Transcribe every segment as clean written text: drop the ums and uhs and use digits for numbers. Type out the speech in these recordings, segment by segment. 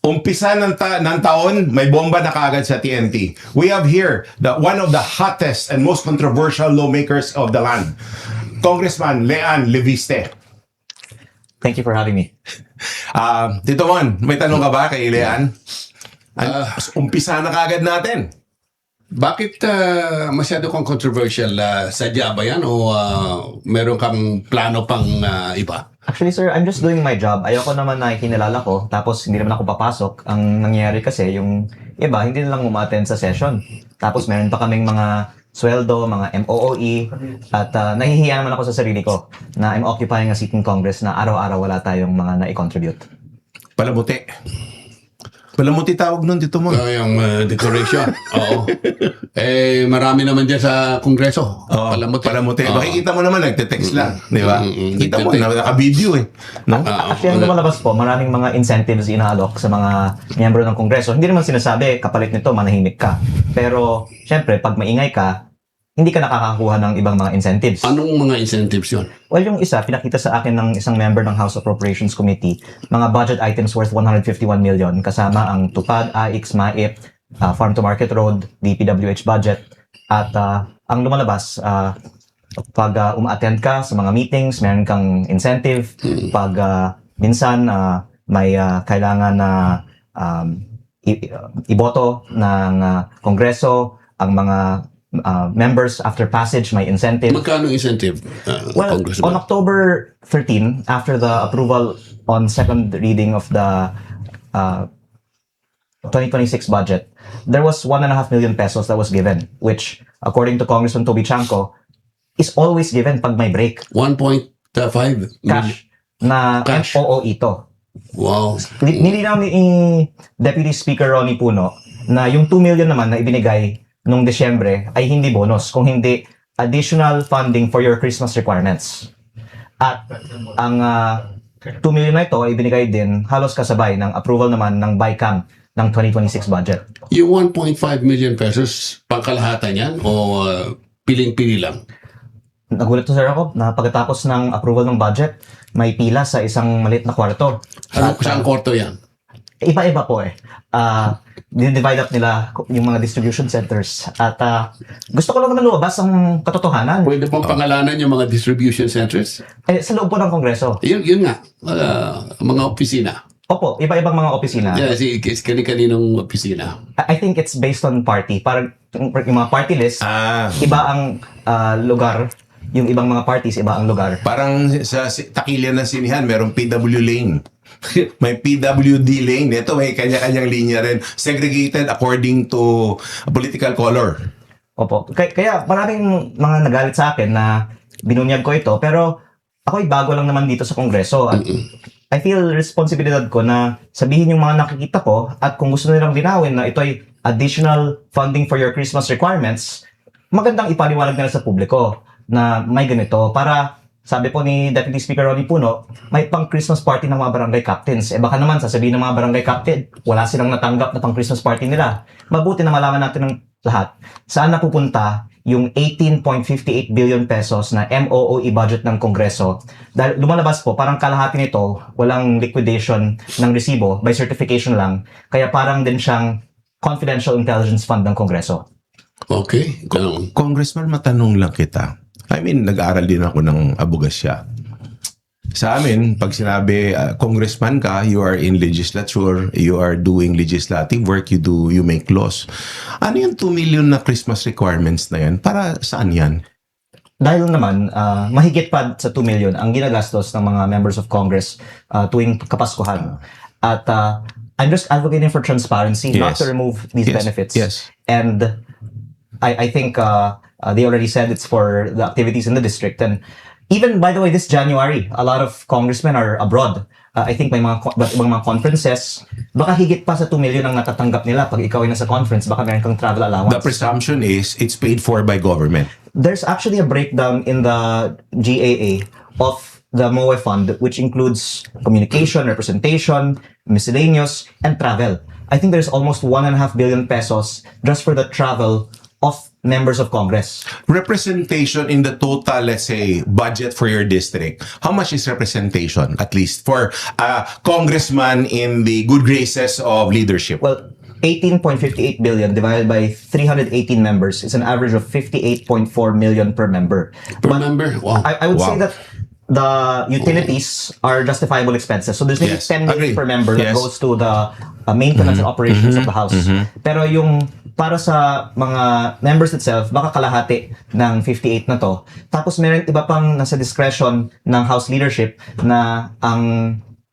Umpisa ng taon, may bomba na kaagad sa TNT. We have here one of the hottest and most controversial lawmakers of the land, Congressman Leanne Leviste. Thank you for having me. Tito Mon, may tanong ka ba kay Leanne? Umpisa na kaagad natin. Bakit masyado kang controversial? Sadya ba yan o meron kang plano pang iba? Actually, sir, I'm just doing my job. Ayoko naman na kinilala ko, tapos hindi naman ako papasok. Ang nangyayari kasi, yung iba, hindi na lang umattend sa session. Tapos meron pa kaming mga sweldo, mga MOOE, at nahihiya naman ako sa sarili ko na I'm occupying a seat in Congress na araw-araw wala tayong mga na-contribute. Palamuti. Palamuti tawag nun, Tito Mon. Yung decoration. Oo. Marami naman dyan sa Kongreso. Palamuti. Makikita mo naman, nagte-text lang. Di ba? Kita mo, naka-video eh. No? Actually, ang lumalabas po, maraming mga incentives inaalok sa mga miyembro ng Kongreso. Hindi naman sinasabi, kapalit nito, manahimik ka. Pero, syempre, pag maingay ka, hindi ka nakakakuha ng ibang mga incentives. Anong mga incentives yun? Well, yung isa, pinakita sa akin ng isang member ng House Appropriations Committee, mga budget items worth 151 million, kasama ang TUPAD, AIX, MAIP, Farm to Market Road, DPWH budget, at ang lumalabas, pag uma-attend ka sa mga meetings, meron kang incentive. Pag minsan may kailangan na iboto ng Kongreso, ang mga members after passage may incentive. Magkano incentive? Well, on October 13, after the approval on second reading of the 2026 budget, there was 1.5 million pesos that was given, which, according to Congressman Toby Chanco, is always given pag may break. 1.5 Cash. Na Cash. MOOE to. Wow. Nilinaw ni Deputy Speaker Ronnie Puno na yung 2 million naman na ibinigay nung Desyembre ay hindi bonus, kung hindi additional funding for your Christmas requirements. At ang 2 million na ito ay binigay din halos kasabay ng approval naman ng BICAM ng 2026 budget. Yung 1.5 million pesos, pangkalahatan yan o piling-pili lang? Nagulat to sir ako na pagkatapos ng approval ng budget, may pila sa isang maliit na kwarto. Saan korto yan? Iba-iba po eh. Divide up nila yung mga distribution centers. At gusto ko lang naman lumabas ang katotohanan. Pwede pong pangalanan yung mga distribution centers? Sa loob po ng Kongreso. Yun nga, mga opisina. Opo, iba-ibang mga opisina. Yeah, kani-kaninong opisina. I think it's based on party. Parang yung mga party list, iba ang lugar. Yung ibang mga parties, iba ang lugar. Parang sa takilian ng sinihan, merong PW lane. May PWD lane. Ito may kanya-kanyang linya rin. Segregated according to political color. Opo. Kaya maraming mga nagalit sa akin na binunyag ko ito. Pero ako'y bago lang naman dito sa Kongreso. At I feel responsibilidad ko na sabihin yung mga nakikita ko at kung gusto nilang linawin na ito ay additional funding for your Christmas requirements, magandang ipaliwanag nila sa publiko na may ganito para sabi po ni Deputy Speaker Ronnie Puno, may pang Christmas party ng mga barangay captains. Baka naman sasabihin ng mga barangay captain, wala silang natanggap na pang Christmas party nila. Mabuti na malaman natin ng lahat saan napupunta yung 18.58 billion pesos na MOOE budget ng Kongreso. Dahil lumalabas po, parang kalahati nito, walang liquidation ng resibo, by certification lang. Kaya parang din siyang confidential intelligence fund ng Kongreso. Okay. Congressman, matanong lang kita. I mean, nag-aaral din ako ng abogasya. Sa amin, pag sinabi, congressman ka, you are in legislature, you are doing legislative work, you make laws. Ano yung 2 million na Christmas requirements na yan? Para saan yan? Dahil naman, mahigit pa sa 2 million ang ginagastos ng mga members of Congress tuwing Kapaskuhan. At I'm just advocating for transparency, not to remove these benefits. Yes. And I think they already said it's for the activities in the district. And even, by the way, this January, a lot of congressmen are abroad. I think may ibang mga conferences. Baka higit pa sa 2 million ang natatanggap nila pag ikaw ay nasa conference. Baka meron kang travel allowance. The presumption is it's paid for by government. There's actually a breakdown in the GAA of the MOE fund, which includes communication, representation, miscellaneous, and travel. I think there's almost 1.5 billion pesos just for the travel of members of Congress. Representation in the total, let's say, budget for your district. How much is representation, at least, for a congressman in the good graces of leadership? Well, 18.58 billion divided by 318 members is an average of 58.4 million per member. Per member? Wow. I would say Wow. that the utilities are justifiable expenses. So there's maybe Yes, 10 million agree. per member that Yes. goes to the maintenance and operations of the house. Pero yung para sa mga members itself, baka kalahati ng 58 na to. Tapos meron iba pang nasa discretion ng house leadership na ang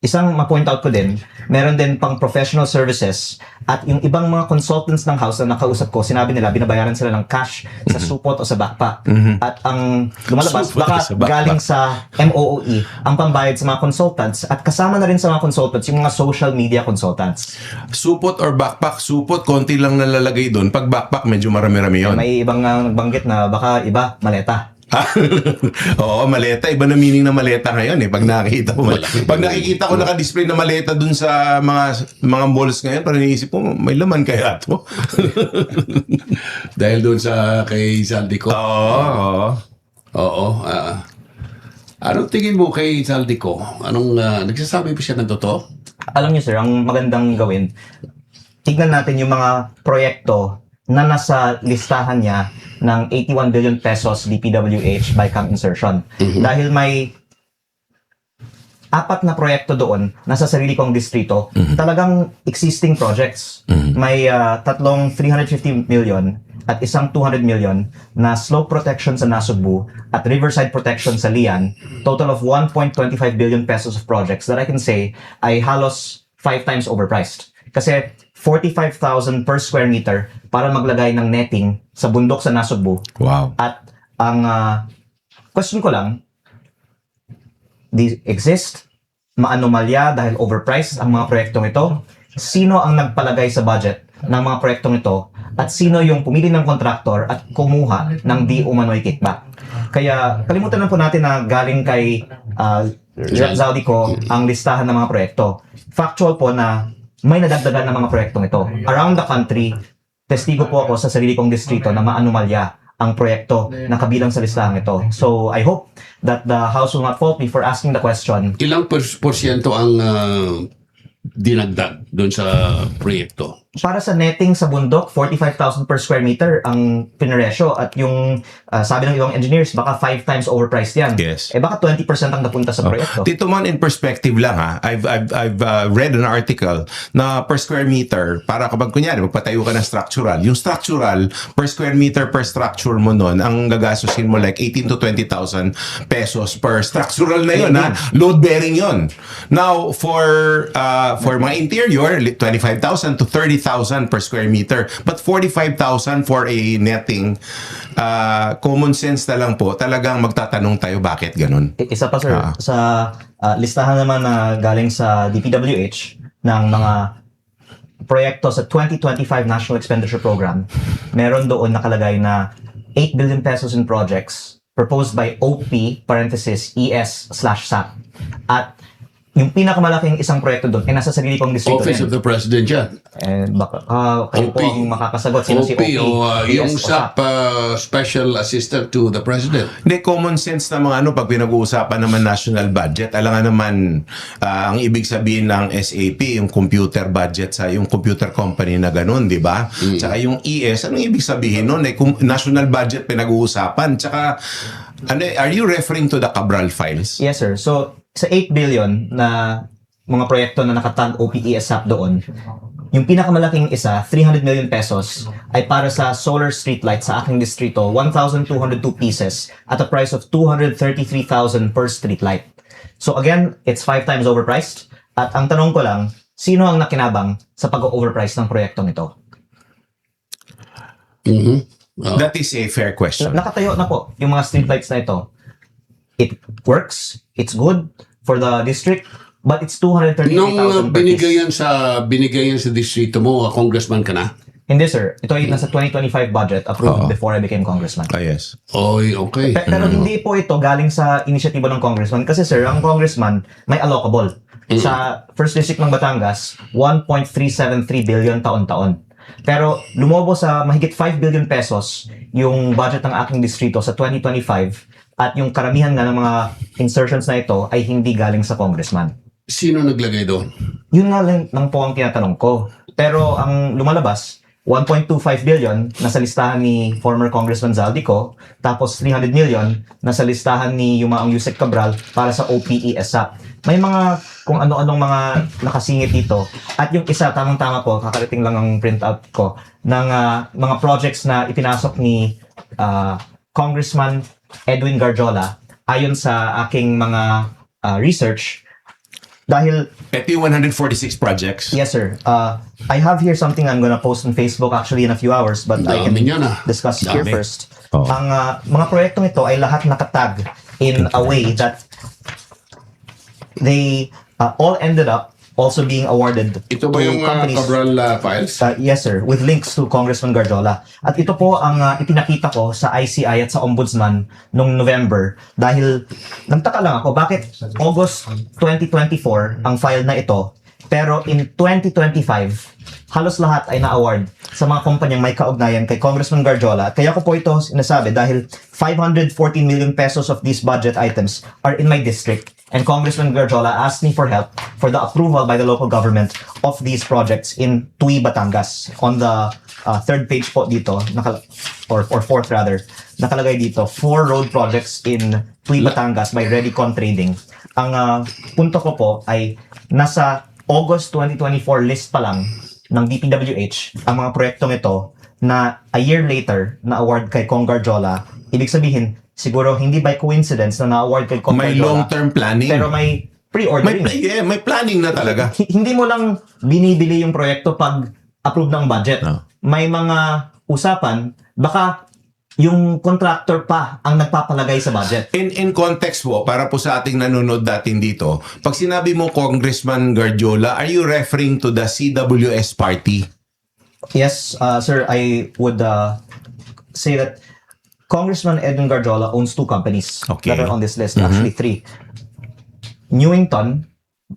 isang ma-point out ko din, meron din pang professional services at yung ibang mga consultants ng house na nakausap ko, sinabi nila, binabayaran sila ng cash sa supot o sa backpack. At ang lumalabas, Supot o baka sa backpack. galing sa MOOE, ang pambayad sa mga consultants at kasama na rin sa mga consultants yung mga social media consultants. Supot or backpack? Supot, konti lang nalalagay doon. Pag backpack, medyo marami-rami yun. May ibang nagbanggit na baka iba, maleta. Oo, maleta. Iba na meaning na maleta ngayon eh. Pag nakikita ko, pag nakikita ko naka-display na maleta dun sa mga malls ngayon, parang iniisip ko, may laman kaya to. Dahil doon sa kay Zaldico. Oo. Oo. Anong tingin mo kay Zaldico? Nagsasabi ba siya ng totoo? Alam niyo sir, ang magandang gawin, tignan natin yung mga proyekto na nasa listahan niya ng 81 billion pesos DPWH by CAM insertion. Dahil may 4 na proyekto doon nasa sarili kong distrito, talagang existing projects. May tatlong 350 million at isang 200 million na slope protection sa Nasugbu at riverside protection sa Lian, total of 1.25 billion pesos of projects that I can say ay halos 5 times overpriced. Kasi 45,000 per square meter para maglagay ng netting sa bundok sa Nasugbu. Wow. At ang question ko lang, they exist, maanomalya dahil overpriced ang mga proyektong ito? Sino ang nagpalagay sa budget ng mga proyektong ito? At sino yung pumili ng kontraktor at kumuha ng di umano'y kickback? Kaya kalimutan na po natin na galing kay Zaldico ang listahan ng mga proyekto. Factual po na may nadagdagan ng mga proyektong ito. Around the country, testigo po ako sa sarili kong distrito na maanomalya ang proyekto na kabilang sa listahan ito. So, I hope that the House will not fault me for asking the question. Ilang porsyento ang dinagdag doon sa proyekto? Para sa netting sa bundok, 45,000 per square meter ang pinaresyo at yung sabi ng ibang engineers, baka 5 times overpriced yan. Yes. Eh baka 20% ang napunta sa proyekto. Tito Mon, in perspective lang ha, I've read an article na per square meter, para kapag kunyari magpatayo ka ng structural, yung structural per square meter per structure mo nun, ang gagastusin mo like 18 to 20,000 pesos per structural na yun ha, load bearing yun. Now for mga interior, 25,000 to 30,000 per square meter, but 45,000 for a netting. Common sense na lang po, talagang magtatanong tayo bakit ganun. Isa pa sir, sa listahan naman na galing sa DPWH ng mga proyekto sa 2025 National Expenditure Program, meron doon nakalagay na 8 billion pesos in projects proposed by OP, parenthesis, ES/SAP. At yung pinakamalaking isang proyekto doon ay nasa sarili kong distrito Office rin. of the President yan. And baka kayo OP. po ang makakasagot. Sino si OP OP? o yung ES o SAP Special Assistant to the President. Hindi, common sense na mga pag pinag-uusapan naman national budget, alam nga naman, ang ibig sabihin ng SAP, yung computer budget sa yung computer company na ganun, di ba? Tsaka yung ES, anong ibig sabihin nun? National budget pinag-uusapan. Tsaka, are you referring to the Cabral files? Yes, sir. So, sa 8 billion na mga proyekto na nakatag OPESAP doon, yung pinakamalaking isa, 300 million pesos, ay para sa solar streetlight sa aking distrito, 1,202 pieces at a price of 233,000 per streetlight. So again, it's 5 times overpriced. At ang tanong ko lang, sino ang nakinabang sa pag-overprice ng proyektong ito? That is a fair question. Nakatayo na po yung mga streetlights na ito. It works, it's good for the district, but it's 233,000 Nung per binigay piece. yan sa distrito mo, congressman ka na? Hindi sir, ito ay nasa 2025 budget approved before I became congressman. Yes. Oy, okay. Pero hindi po ito galing sa inisyatibo ng congressman kasi sir, ang congressman may allocable. Sa first district ng Batangas, 1.373 billion taon-taon. Pero lumobo sa mahigit 5 billion pesos yung budget ng aking distrito sa 2025 at yung karamihan nga ng mga insertions na ito ay hindi galing sa congressman. Sino naglagay doon? Yun nga lang po ang tinatanong ko. Pero ang lumalabas, 1.25 billion nasa listahan ni former Congressman Zaldico, tapos 300 million nasa listahan ni Yumaong Yusek Cabral para sa OPE-ESAP. May mga kung ano-anong mga nakasingit dito. At yung isa, tamang-tama po, kakarating lang ang printout ko, ng mga projects na ipinasok ni Congressman Edwin Garjola ayon sa aking mga research. Dahil Ito yung 146 projects. yes, sir. I have here something I'm gonna post on Facebook actually in a few hours, but I can Dami niyan, discuss here Dami. first. Oh. Ang mga proyektong ito ay lahat nakatag in a way that they all ended up also being awarded Ito ba to yung companies. Cabral files? Yes, sir. With links to Congressman Garjola. At ito po ang ipinakita ko sa ICI at sa Ombudsman noong November dahil nagtaka lang ako bakit August 2024 ang file na ito pero in 2025 halos lahat ay na-award sa mga kumpanyang may kaugnayan kay Congressman Garjola. Kaya ko po ito sinasabi dahil 514 million pesos of these budget items are in my district and Congressman Garjola asked me for help for the approval by the local government of these projects in Tui, Batangas. On the third page po dito, or fourth rather, nakalagay dito, 4 road projects in Tui, Batangas by Redicon Trading. Ang punto ko po ay nasa August 2024 list pa lang ng DPWH ang mga proyektong ito na a year later na award kay Cong Garjola. Ibig sabihin, siguro hindi by coincidence na na-award kay Cong May Garjola. long-term planning. Pero may pre-ordering. may planning na talaga. Hindi mo lang binibili yung proyekto pag approve ng budget. No. May mga usapan, baka yung contractor pa ang nagpapalagay sa budget. In context po, para po sa ating nanonood natin dito, pag sinabi mo Congressman Garjola, are you referring to the CWS party? Yes, sir, I would say that Congressman Edwin Garjola owns 2 companies Okay. that are on this list, actually 3. Newington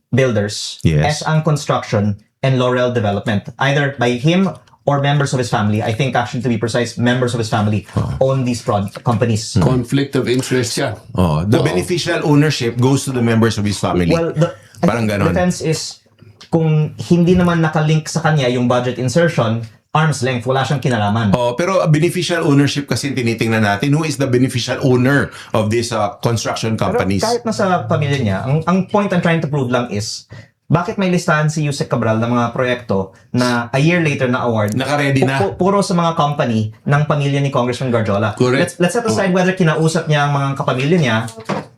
Builders, Yes. S-Ang Construction, and Laurel Development. Either by him or members of his family. I think actually to be precise, members of his family own these companies. Conflict of interest yan. Oh, the Oo. beneficial ownership goes to the members of his family. Well, Parang ganon. defense is kung hindi naman nakalink sa kanya yung budget insertion, arm's length, wala siyang kinalaman. Oh, pero beneficial ownership kasi tinitingnan natin, who is the beneficial owner of these construction companies? Pero kahit nasa pamilya niya, ang point I'm trying to prove lang is, bakit may listahan si Yusek Cabral ng mga proyekto na a year later na award? Naka-ready na. Puro sa mga company ng pamilya ni Congressman Garjola. Correct. Let's set aside whether kinausap niya ang mga kapamilya niya,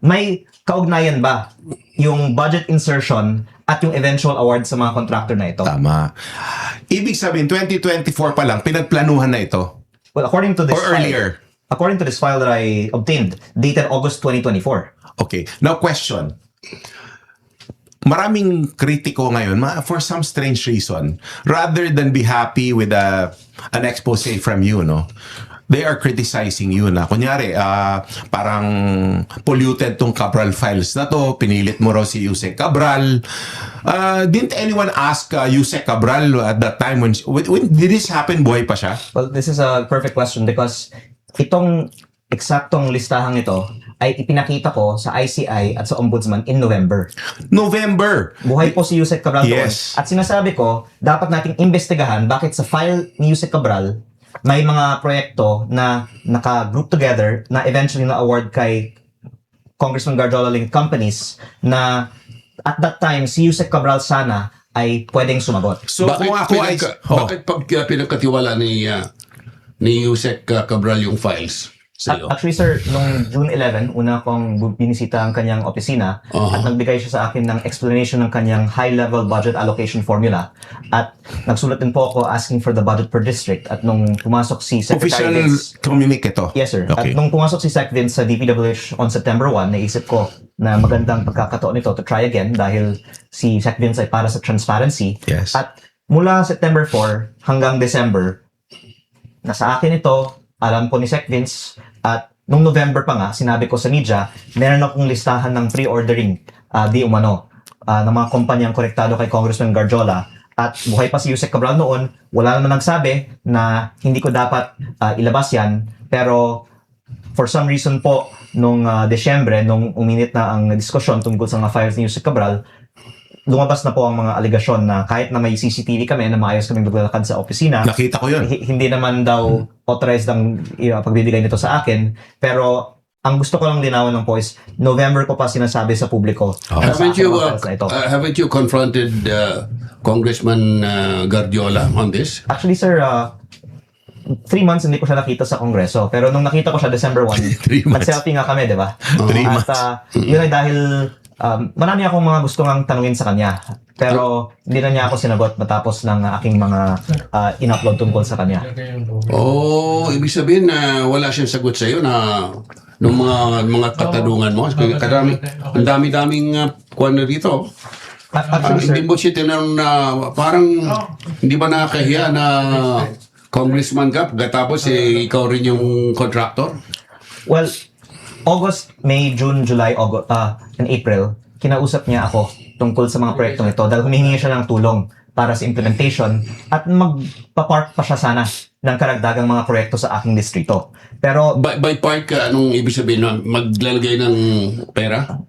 may kaugnayan ba yung budget insertion at yung eventual award sa mga contractor na ito? Tama. Ibig sabihin, 2024 pa lang, pinagplanuhan na ito. Well, according to this Or earlier. According to this file that I obtained, dated August 2024. Okay. Now, question. Maraming kritiko ngayon, for some strange reason, rather than be happy with an expose from you, no? They are criticizing you na, kunyari, parang polluted tong Cabral files na to, pinilit mo raw si Yusek Cabral. Didn't anyone ask Yusek Cabral at that time when did this happen? Buhay pa siya? Well, this is a perfect question because itong eksaktong listahang ito ay ipinakita ko sa ICI at sa Ombudsman in November. November! Buhay po si Yusek Cabral doon. Yes. At sinasabi ko, dapat nating imbestigahan bakit sa file ni Yusek Cabral may mga proyekto na naka-group together na eventually na-award kay Congressman Garjola linked companies na at that time si Yusek Cabral sana ay pwedeng sumagot. So, kung ako ay... Bakit pag pinagkatiwala ni Yusek Cabral yung files sa iyo? Actually, sir, nung June 11, una kong binisita ang kanyang opisina at nagbigay siya sa akin ng explanation ng kanyang high-level budget allocation formula. At nagsulat din po ako asking for the budget per district. At nung pumasok si Secretary Official Vince... communique ito. Yes, sir. Okay. At nung pumasok si Sec Vince sa DPWH on September 1, naisip ko na magandang pagkakataon ito to try again dahil si Sec Vince ay para sa transparency. Yes. At mula September 4 hanggang December, nasa akin ito, alam ko ni Sec Vince, at nung November pa nga, sinabi ko sa media, meron akong listahan ng pre-ordering di umano ng mga kumpanyang korektado kay Congressman Garjola at buhay pa si Yusek Cabral noon, wala naman nagsabi na hindi ko dapat ilabas yan. Pero for some reason po, nung Desyembre, nung uminit na ang diskusyon tungkol sa mga files ni Yusek Cabral, lumabas na po ang mga alegasyon na kahit na may CCTV kami na maayos kami maglalakad sa opisina, Nakita ko yun. hindi naman daw authorized ang pagbibigay nito sa akin. Pero ang gusto ko lang linawin ng po is November ko pa sinasabi sa publiko. na sa Haven't akin you ang files na ito. haven't you confronted Congressman Guardiola on this? Actually, sir, 3 months hindi ko siya nakita sa Kongreso. Pero nung nakita ko siya December 1, 3 months. nag-selfie nga kami, di ba? 3 months. At yun ay dahil marami akong mga gusto ngang tanungin sa kanya. Pero hindi na niya ako sinagot matapos ng aking mga in-upload tungkol sa kanya. Oh, ibig sabihin na wala siyang sagot sa iyo na nung mga katanungan mo. Ang dami-daming kuwan na dito. Actually, sir, Hindi mo siya tinanong na parang hindi ba nakakahiya na congressman ka tapos ikaw rin yung contractor? well, August, May, June, July, August, and April, kinausap niya ako tungkol sa mga proyektong ito dahil humihingi siya ng tulong para sa implementation at magpa-park pa siya sana ng karagdagang mga proyekto sa aking distrito. Pero By park, anong ibig sabihin na maglalagay ng pera?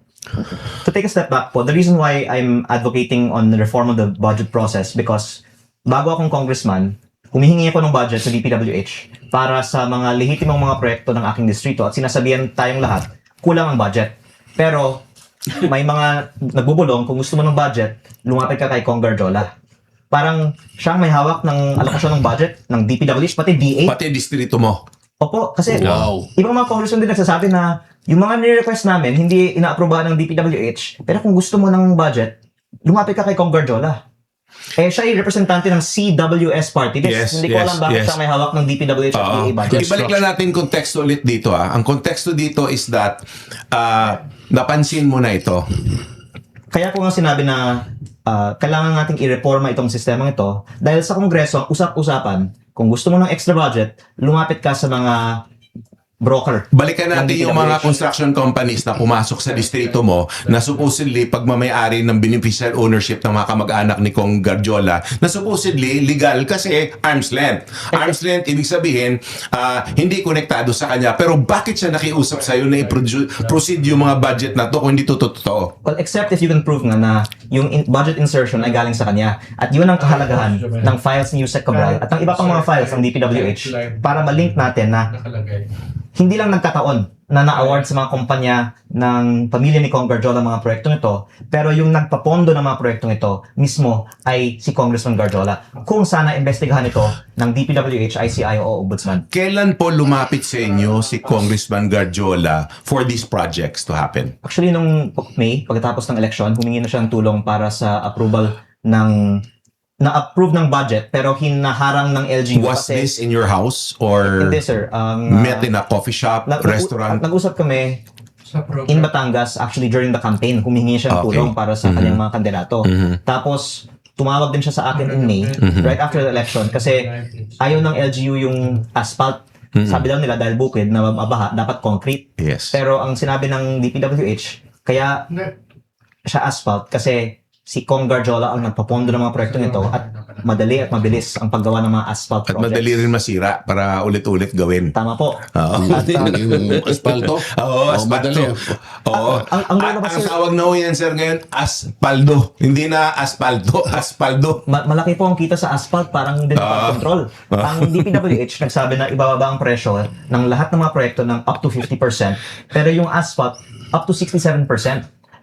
to take a step back po, the reason why I'm advocating on the reform of the budget process because bago akong congressman, humihingi ako ng budget sa DPWH para sa mga lehitimong mga proyekto ng aking distrito at sinasabihan tayong lahat, kulang ang budget. Pero may mga nagbubulong, kung gusto mo ng budget, lumapit ka kay Kong Garjola. Parang siyang may hawak ng alokasyon ng budget ng DPWH, pati DA. Pati distrito mo. Opo, kasi Wow. ibang mga congressman din nagsasabi na yung mga nire-request namin, hindi ina-aprobahan ng DPWH, pero kung gusto mo ng budget, lumapit ka kay Kong Garjola. Siya ay representante ng CWS Party List. Yes, Hindi ko yes, alam bakit yes. siya may hawak ng DPWH at DA budget. Ibalik lang natin konteksto ulit dito. Ang konteksto dito is that napansin mo na ito. Kaya ko nga sinabi na kailangan nating i-reforma itong sistema ito dahil sa Kongreso, ang usap-usapan, kung gusto mo ng extra budget, lumapit ka sa mga broker. Balikan natin ng yung mga DPWH. construction companies na pumasok sa distrito mo na supposedly pagmamayari ng beneficial ownership ng mga kamag-anak ni Kong Garjola na supposedly legal kasi arm's length. Arm's length, ibig sabihin, hindi konektado sa kanya. Pero bakit siya nakiusap sa'yo na i-proceed yung mga budget na to kung hindi to totoo? Well, except if you can prove nga na yung budget insertion ay galing sa kanya at yun ang kahalagahan ng files ni Yusek Cabral at ng iba pang mga files ng DPWH para malink natin na hindi lang nagkataon na na-award sa mga kumpanya ng pamilya ni Kong Garjola mga proyektong ito, pero yung nagpapondo ng mga proyektong ito mismo ay si Congressman Garjola. Kung sana investigahan ito ng DPWH, ICI o Ombudsman. Kailan po lumapit sa inyo si Congressman Garjola for these projects to happen? Actually, nung May, pagkatapos ng election, humingi na siya ng tulong para sa approval ng na-approve ng budget pero hinaharang ng LGU Was kasi this in your house or hindi sir. met in a coffee shop, restaurant? Nag-usap kami in Batangas actually during the campaign. Humingi siya ng Okay. tulong para sa kanyang mga kandidato. Tapos tumawag din siya sa akin in May right after the election kasi ayaw ng LGU yung asphalt. Sabi daw nila dahil bukid na mabaha, dapat concrete. Yes. Pero ang sinabi ng DPWH, kaya siya asphalt kasi si Kong Garjola ang nagpapondo ng mga proyektong ito at madali at mabilis ang paggawa ng mga asphalt At projects. madali rin masira para ulit-ulit gawin. Tama po. Oo. At, Yung aspalto? Oo, madali. aspalto. Oo. ang Ang tawag na ho yan, sir, ngayon, aspaldo. Hindi na aspalto, aspaldo. malaki po ang kita sa asphalt, parang hindi na control. Ang DPWH nagsabi na ibababa ang presyo ng lahat ng mga proyekto ng up to 50%, pero yung asphalt up to 67%.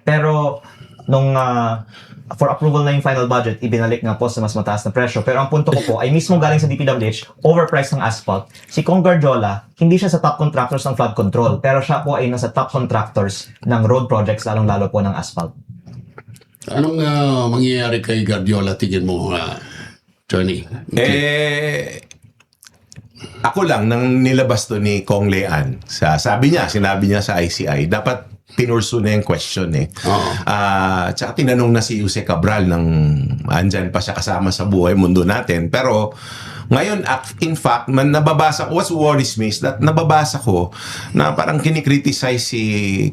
Pero nung for approval na yung final budget, ibinalik nga po sa mas mataas na presyo. Pero ang punto ko po ay mismo galing sa DPWH, overpriced ng asphalt. Si Kong Garjola, hindi siya sa top contractors ng flood control, pero siya po ay nasa top contractors ng road projects, lalong-lalo po ng asphalt. Anong mangyayari kay Guardiola, tingin mo, Johnny? Ako lang, nang nilabas to ni Kong Lean, sinabi niya sa ICI, dapat pinursu na yung question Oo. Tsaka tinanong na si Yusek Cabral nang andyan pa siya kasama sa buhay mundo natin. Pero ngayon, in fact, nababasa ko, what worries me is that nababasa ko na parang kinikriticize si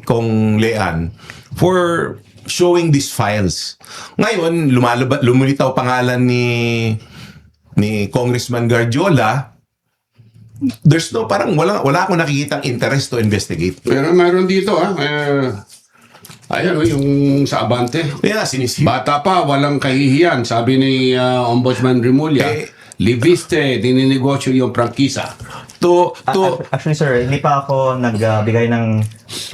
Kong Lean for showing these files. Ngayon, lumilitaw pangalan ni Congressman Garjola. There's no, parang wala akong nakikitang interest to investigate. Pero meron dito, ayan, yung sa Abante. Kaya sinisip. Bata pa, walang kahihiyan. Sabi ni Ombudsman Remulla, libiste, dininegosyo yung prangkisa. Actually, sir, hindi pa ako nagbigay ng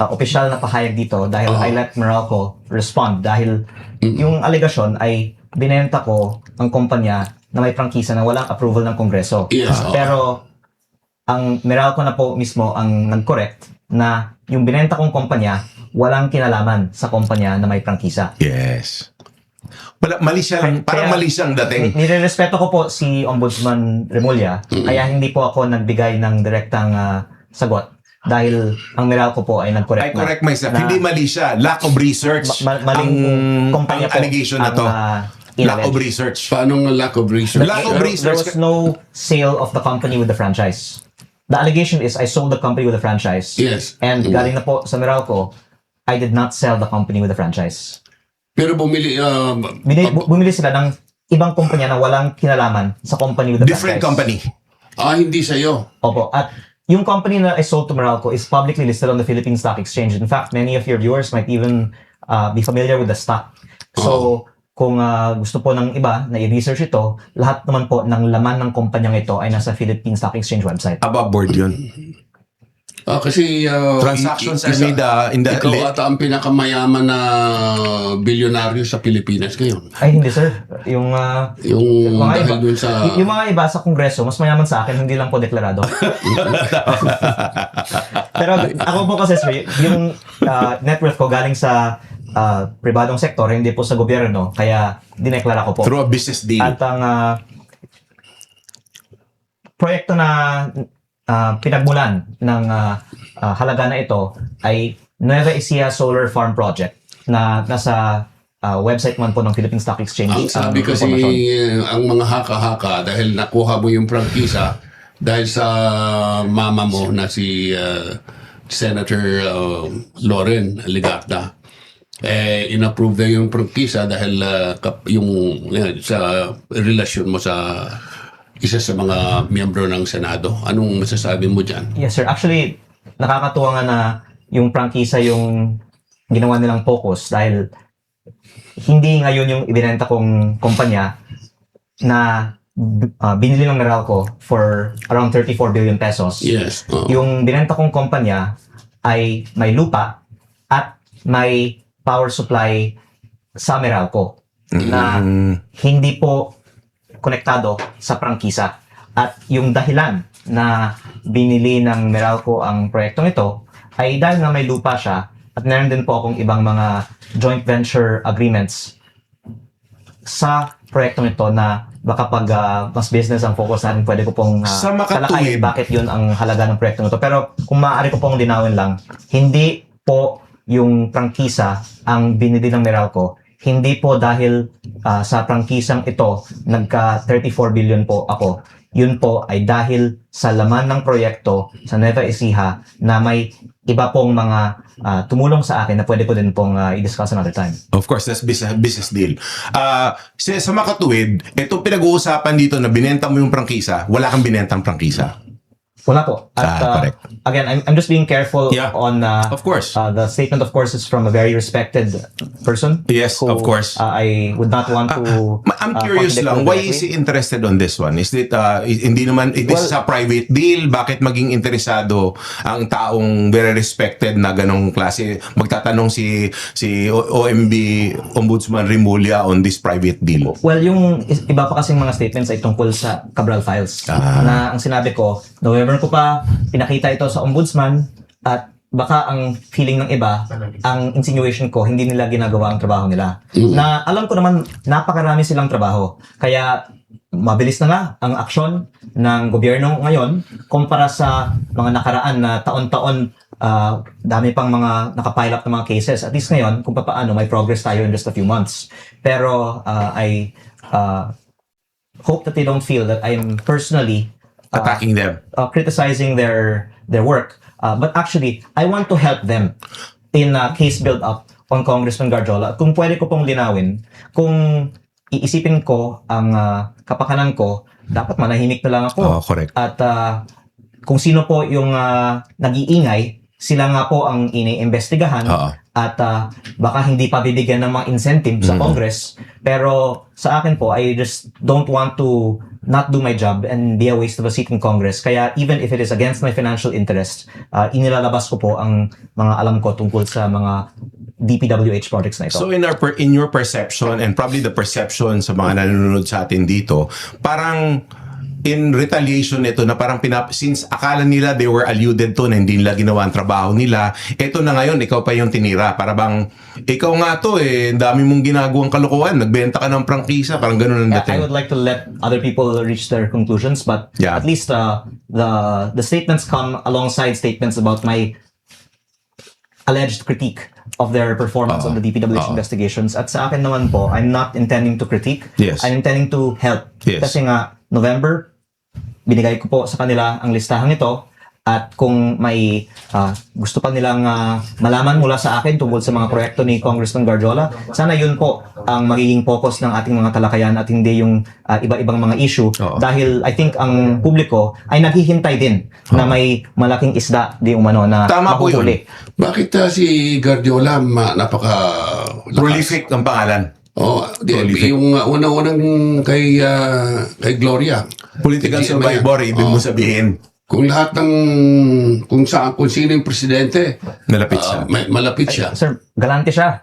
opisyal na pahayag dito dahil I let Meralco respond dahil yung alegasyon ay binenta ko ang kumpanya na may prangkisa na walang approval ng Kongreso. Yes, Pero ang Meralco na po mismo ang nag-correct na yung binenta kong kumpanya walang kinalaman sa kumpanya na may prangkisa. Yes. Mali siya lang. Parang mali siyang dating. Nirerespeto ko po si Ombudsman Remulla, kaya hindi po ako nagbigay ng direktang sagot dahil ang Meralco po ay nag-correct I correct myself. Hindi mali siya. Lack of research. Maling kumpanya ang allegation na to. Lack of research. Paano nga lack of research? Lack of There research. was no sale of the company with the franchise. The allegation is I sold the company with the franchise. Yes. And galing na po sa Meralco, I did not sell the company with the franchise. Pero bumili, Bumili sila ng ibang kumpanya na walang kinalaman sa company with the Different franchise. company. hindi sa'yo. Opo. At yung company na I sold to Meralco is publicly listed on the Philippine Stock Exchange. In fact, many of your viewers might even be familiar with the stock. So, kung gusto po ng iba na i-research ito, lahat naman po ng laman ng kumpanyang ito ay nasa Philippine Stock Exchange website. Above board yun. Kasi Transactions are made in the... ikaw ata ang pinakamayaman na bilyonaryo sa Pilipinas ngayon. Ay, hindi sir. Yung mga Dahil iba, dun sa... yung mga iba sa Kongreso, mas mayaman sa akin, hindi lang po deklarado. Pero ako po kasi sir, yung net worth ko galing sa pribadong sektor, hindi po sa gobyerno, kaya dineklara ko po. Through a business deal. At ang proyekto na pinagmulan ng halaga na ito ay Nueva Ecija Solar Farm Project na nasa website man po ng Philippine Stock Exchange. Ang sabi kasi ang mga haka-haka dahil nakuha mo yung prangkisa dahil sa mama mo na si Senator Loren Legarda. In-approve na yung prangkisa dahil sa relasyon mo sa isa sa mga miyembro ng Senado. Anong masasabi mo dyan? Yes sir, actually nakakatuwa nga na yung prangkisa yung ginawa nilang focus dahil hindi ngayon yung ibinenta kong kumpanya na binili ng Meralco for around 34 billion pesos. Yes. Yung binenta kong kumpanya ay may lupa at may power supply sa Meralco na hindi po konektado sa prangkisa. At yung dahilan na binili ng Meralco ang proyektong ito ay dahil na may lupa siya at meron din po akong ibang mga joint venture agreements sa proyektong ito na baka pag mas business ang focus natin, pwede ko pong talakayin bakit yun ang halaga ng proyektong ito. Pero kung maaari ko pong linawin lang, hindi po yung prangkisa ang binili ng Meralco. Hindi po dahil sa prangkisang ito, nagka 34 billion po ako. Yun po ay dahil sa laman ng proyekto sa Nueva Ecija na may iba pong mga tumulong sa akin na pwede ko din pong i-discuss another time. Of course, that's business deal. Sa makatuwid, itong pinag-uusapan dito na binenta mo yung prangkisa, wala kang binentang prangkisa. Wala po. At correct. Again, I'm just being careful on of course. The statement, of course, is from a very respected person. Yes, who, of course. I would not want to I'm curious lang, why is he interested on this one? Is it, hindi naman, this is a private deal? Bakit maging interesado ang taong very respected na ganong klase? Magtatanong si OMB Ombudsman Remulla on this private deal. Well, yung iba pa kasing mga statements ay tungkol sa Cabral Files. Na ang sinabi ko, November ko pa pinakita ito sa ombudsman at baka ang feeling ng iba, ang insinuation ko, hindi nila ginagawa ang trabaho nila. Na alam ko naman, napakarami silang trabaho. Kaya mabilis na nga ang aksyon ng gobyerno ngayon kumpara sa mga nakaraan na taon-taon dami pang mga nakapile up ng mga cases. At least ngayon, kung paano, may progress tayo in just a few months. Pero I hope that they don't feel that I'm personally Attacking them. Criticizing their work. But actually, I want to help them in case build-up on Congressman Garjola. At kung pwede ko pong linawin, kung iisipin ko ang kapakanan ko, dapat manahimik na lang ako. Correct. At kung sino po yung nag-iingay, sila nga po ang iniimbestigahan. At baka hindi pa bibigyan ng mga incentive sa Congress. Pero sa akin po, I just don't want to not do my job and be a waste of a seat in Congress. Kaya even if it is against my financial interests, inilalabas ko po ang mga alam ko tungkol sa mga DPWH projects na ito. So in your perception and probably the perception sa mga nanonood sa atin dito, parang in retaliation nito na parang since akala nila they were alluded to na hindi nila ginawa ang trabaho nila, eto na ngayon ikaw pa yung tinira. Para bang ikaw nga to ang dami mong ginagawang kalokohan, nagbenta ka ng prangkisa, parang ganun ang I dating. would like to let other people reach their conclusions, but Yeah. at least the statements come alongside statements about my alleged critique of their performance on the DPWH investigations. At sa akin naman po, I'm not intending to critique. Yes. I'm intending to help. Yes. Kasi nga, November, binigay ko po sa kanila ang listahan nito. At kung may gusto pa nilang malaman mula sa akin tungkol sa mga proyekto ni Congressman Garjola, sana yun po ang magiging focus ng ating mga talakayan at hindi yung iba-ibang mga issue. Dahil I think ang publiko ay naghihintay din na may malaking isda di umano na Tama po yun. mahuhuli. Bakit si Guardiola napaka Prolific ang pangalan. Prolific. Yung unang-unang kay Gloria. Political survivor, ibig mo sabihin. Kung lahat ng kung sino yung presidente, Nalapit siya. malapit siya. Sir, galante siya.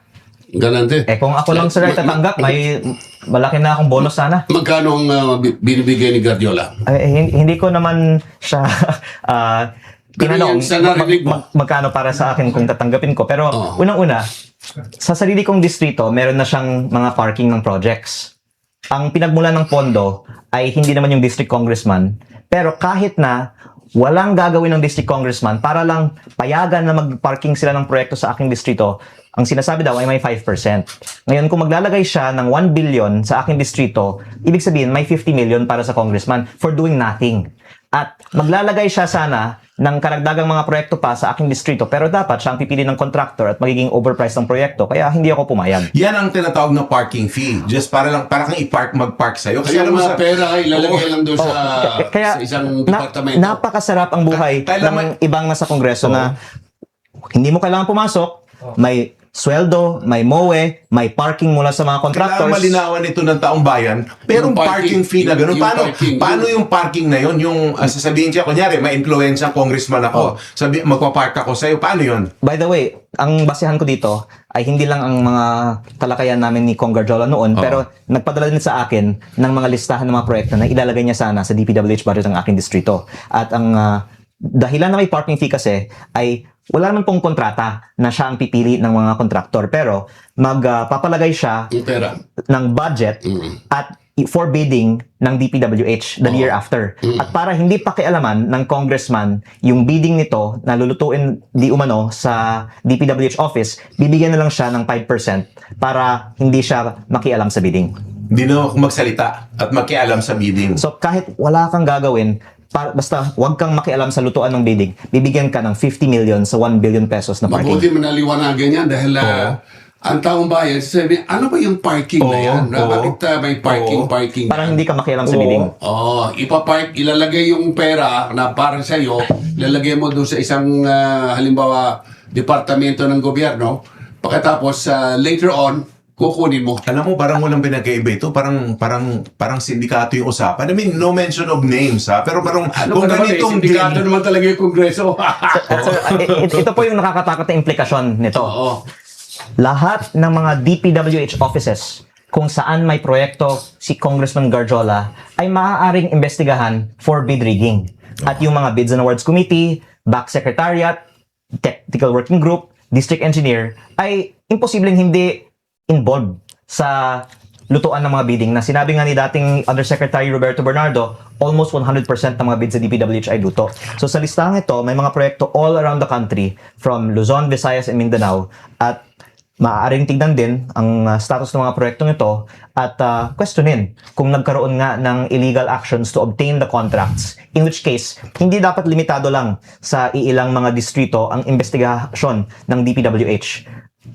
Galante. Kung ako lang sir ay tatanggap, may malaki na akong bonus sana. Magkano ang binibigay ni Guardiola? Hindi ko naman siya tinanong yung sa narinig mo. magkano para sa akin kung tatanggapin ko. Pero unang-una, sa sarili kong distrito, meron na siyang mga parking ng projects. Ang pinagmula ng pondo ay hindi naman yung district congressman. Pero kahit na walang gagawin ng district congressman para lang payagan na mag-parking sila ng proyekto sa aking distrito, ang sinasabi daw ay may 5%. Ngayon, kung maglalagay siya ng 1 billion sa aking distrito, ibig sabihin may 50 million para sa congressman for doing nothing. At maglalagay siya sana ng karagdagang mga proyekto pa sa aking distrito, pero dapat siyang pipili ng contractor at magiging overpriced ng proyekto, kaya hindi ako pumayag. Yan ang tinatawag na parking fee. Just para kang mag-park sa'yo. Kasi alam mo mga pera ay ilalagay lang doon sa isang departamento. Napakasarap ang buhay ng ibang nasa kongreso na hindi mo kailangan pumasok, may sweldo, may MOE, may parking mula sa mga contractors. Kailangan malinawan ito ng taong bayan. Pero Yung parking fee na gano'n. yung Paano yung parking na yun? Yung sasabihin siya, kunyari, may influensya congressman ako. Magpapark ako sa'yo. Paano yun? By the way, ang basehan ko dito ay hindi lang ang mga talakayan namin ni Cong Garjola noon, pero nagpadala din sa akin ng mga listahan ng mga proyekto na ilalagay niya sana sa DPWH budget ng aking distrito. At ang dahilan na may parking fee kasi ay wala naman pong kontrata na siya ang pipili ng mga kontraktor, pero magpapalagay siya Yung pera. ng budget at for bidding ng DPWH the year after. At para hindi pakialaman ng congressman yung bidding nito na lulutuin di umano sa DPWH office, bibigyan na lang siya ng 5% para hindi siya makialam sa bidding. Hindi na ako magsalita at makialam sa bidding. So kahit wala kang gagawin, basta wag kang makialam sa lutuan ng bidding, bibigyan ka ng 50 million sa 1 billion pesos na parking. Mabuti manaliwanagan yan dahil ang taong bayan, sabi, ano ba yung parking na yan? Bakit may parking? Parang hindi ka makialam sa bidding. Ipapark, ilalagay yung pera na para sa iyo, ilalagay mo doon sa isang halimbawa departamento ng gobyerno. Pagkatapos later on, kukunin mo. Alam mo, parang walang pinagkaiba ito. Parang sindikato yung usapan. I mean, no mention of names, ha? Pero parang kung ganitong sindikato naman talaga yung kongreso. Sir, ito po yung nakakatakot na implikasyon nito. Oo. Lahat ng mga DPWH offices kung saan may proyekto si Congressman Garjola ay maaaring investigahan for bid rigging. At yung mga Bids and Awards Committee, Back Secretariat, Technical Working Group, District Engineer ay imposibleng hindi involved sa lutuan ng mga bidding na sinabi nga ni dating Undersecretary Roberto Bernardo, almost 100% ng mga bids sa DPWH ay luto. So sa listahan ito, may mga proyekto all around the country from Luzon, Visayas, and Mindanao at maaaring tignan din ang status ng mga proyektong ito at questionin kung nagkaroon nga ng illegal actions to obtain the contracts. In which case, hindi dapat limitado lang sa iilang mga distrito ang investigasyon ng DPWH.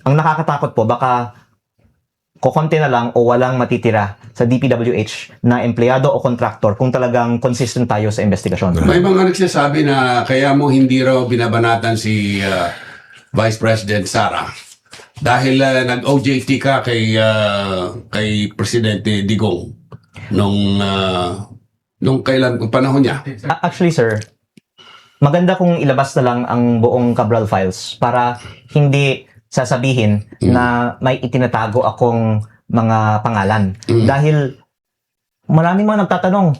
ang nakakatakot po, baka kokonti na lang o walang matitira sa DPWH na empleyado o kontraktor kung talagang consistent tayo sa investigasyon. May mga nagsasabi na kaya mo hindi raw binabanatan si Vice President Sara dahil nag-OJT ka kay Presidente Digong nung kailan kung panahon niya. Actually, sir, maganda kung ilabas na lang ang buong Cabral files para hindi sasabihin na may itinatago akong mga pangalan. Dahil maraming mga nagtatanong,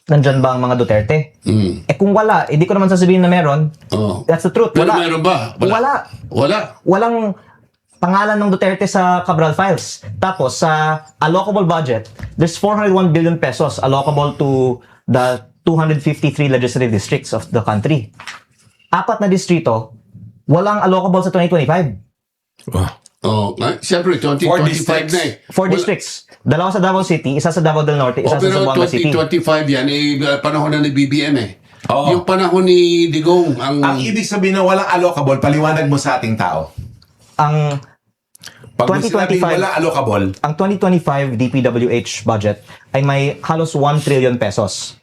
nandyan ba ang mga Duterte? Kung wala, hindi ko naman sasabihin na meron. That's the truth. Pero Wala. meron ba? Wala. Walang pangalan ng Duterte sa Cabral files. Tapos, sa allocable budget, there's 401 billion pesos allocable to the 253 legislative districts of the country. 4 na distrito, walang allocable sa 2025. Siyempre, 2025 na eh. 4 districts. 2 sa Davao City, isa sa Davao del Norte, isa sa Pero Zamboanga City. 2025 yan, panahon na ni BBM eh. Oo. Yung panahon ni Digong, ang Ibig sabihin na walang allocable, paliwanag mo sa ating tao. Ang Pag 2025 walang allocable, ang 2025 DPWH budget ay may halos 1 trillion pesos.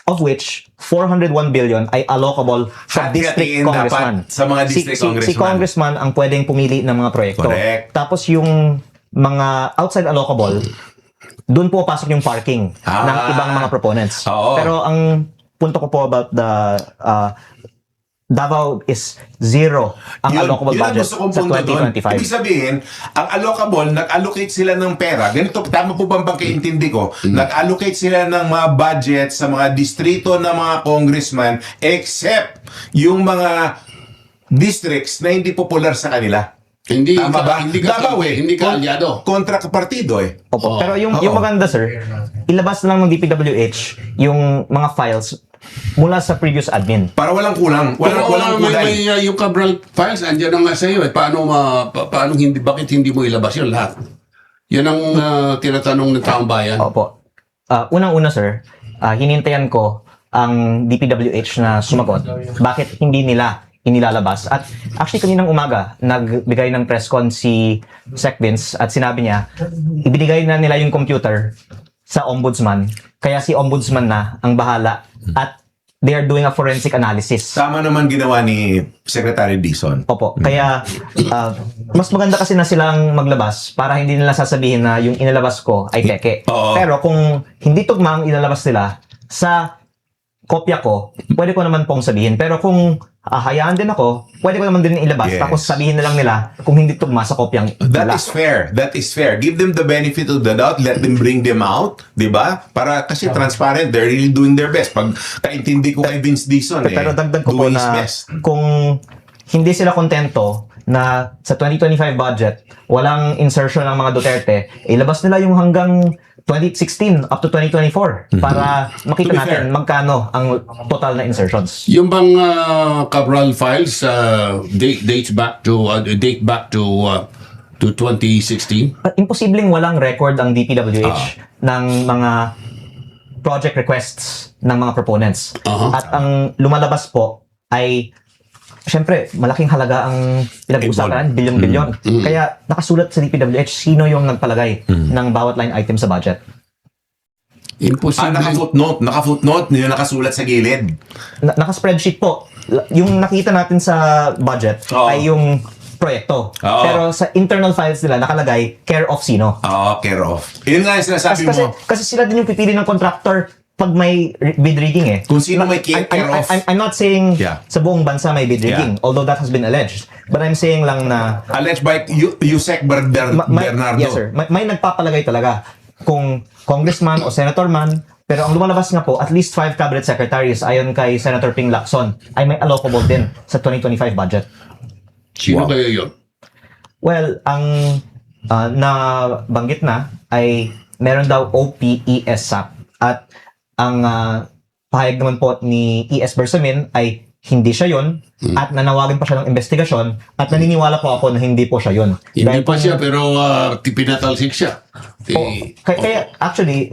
Of which 401 billion ay allocable sa district hati-hatiin congressman. dapat sa mga district congressman. Si congressman ang pwedeng pumili ng mga proyekto. Correct. Tapos yung mga outside allocable, doon po pasok yung parking ng ibang mga proponents. Oo. Pero ang punto ko po about the Davao is zero ang allocable yun ang budget gusto kong sa punto doon. 2025. Ibig sabihin, ang allocable, nag-allocate sila ng pera. Ganito, tama po bang pagkaintindi ko? Nag-allocate sila ng mga budget sa mga distrito ng mga congressman except yung mga districts na hindi popular sa kanila. hindi Tama ba? hindi ka Davao eh. hindi ka aliado. Kontra partido eh. Opo. Oo. Pero yung Oo. maganda, sir, ilabas na lang ng DPWH yung mga files mula sa previous admin. Para walang kulang. Walang kulay. Yung Cabral files andyan na nga sa iyo eh. Paano bakit hindi mo ilabas yun lahat? Yan ang tinatanong ng taong bayan. Opo. Unang-una, sir, hinintayan ko ang DPWH na sumagot. Bakit hindi nila inilalabas? At actually, kaninang umaga, nagbigay ng press con si Sec Vince at sinabi niya, ibinigay na nila yung computer sa ombudsman. Kaya si ombudsman na ang bahala at they are doing a forensic analysis. Tama naman ginawa ni Secretary Dizon. Opo. Kaya, mas maganda kasi na silang maglabas para hindi nila sasabihin na yung inilabas ko ay peke. Oo. Pero kung hindi tugma ang ilalabas nila sa kopya ko, pwede ko naman pong sabihin. Pero kung hayaan din ako, pwede ko naman din ilabas. Yes. Tapos sabihin na lang nila kung hindi tugma sa kopyang That nila. is fair. That is fair. Give them the benefit of the doubt. Let them bring them out. Diba? Para kasi transparent. They're really doing their best. Pag kaintindi ko kay Vince Dizon Pero dagdag ko po doing his na best. kung hindi sila kontento na sa 2025 budget, walang insertion ng mga Duterte, ilabas nila yung hanggang 2016 up to 2024 para makita To be natin fair. magkano ang total na insertions. Yung bang Cabral files date back to 2016? Imposibleng walang record ang DPWH ng mga project requests ng mga proponents. At ang lumalabas po ay syempre, malaking halaga ang pinag-uusapan, bilyon-bilyon. Kaya nakasulat sa DPWH sino yung nagpalagay ng bawat line item sa budget. Imposible. Naka-footnote. Yung nakasulat sa gilid. Naka-spreadsheet po. Yung nakita natin sa budget Oo. ay yung proyekto. Oo. Pero sa internal files nila nakalagay care of sino. Care of. Yun nga yung sinasabi mo. Kasi sila din yung pipili ng contractor pag may bid rigging eh. Kung sino may care of. I'm not saying Yeah. sa buong bansa may bid rigging, although that has been alleged. But I'm saying lang na Alleged by Yusek Bernardo. yes sir, may nagpapalagay talaga kung congressman o senator man, pero ang lumalabas nga po, at least 5 cabinet secretaries ayon kay Senator Ping Lacson ay may allocable din sa 2025 budget. Sino Wow. kaya yun? Well, ang nabanggit na ay meron daw OPESAP at ang pahayag naman po ni ES Bersamin ay hindi siya yun at nanawagan pa siya ng investigasyon at naniniwala po ako na hindi po siya yun. Hindi pa kung- siya, pero pinatalsik siya. Kaya actually,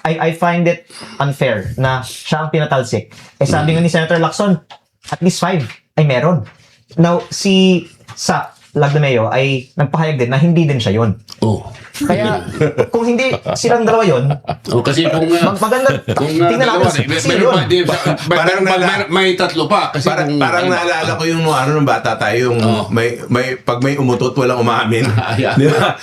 I find it unfair na siya ang pinatalsik. Sabi nga ni Senator Lacson, at least 5 ay meron. Now, si SAP Lagdameo ay nagpahayag din na hindi din siya yun. Oh. Kaya kung hindi silang dalawa yun, Oh, kasi kung maganda, kung tingnan dalawa, natin sino yun. Parang may tatlo pa kasi Parang, kung, parang naalala ko yung nung bata tayo, yung pag may umutot, walang umamin. Yeah. Di ba?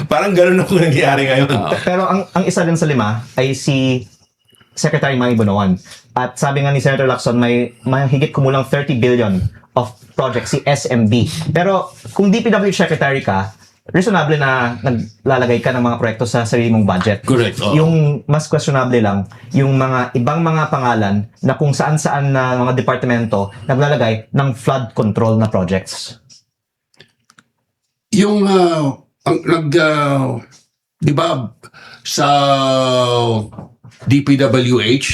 Parang ganun ako nangyayari ngayon. Pero ang isa din sa lima ay si Secretary Manny Bonoan. At sabi nga ni Senator Lacson, may higit kumulang 30 billion of projects si SMB. Pero kung DPWH Secretary ka, reasonable na naglalagay ka ng mga proyekto sa sarili mong budget. Correct. Yung mas questionable lang, yung mga ibang mga pangalan na kung saan-saan na mga departamento naglalagay ng flood control na projects. yung di ba sa DPWH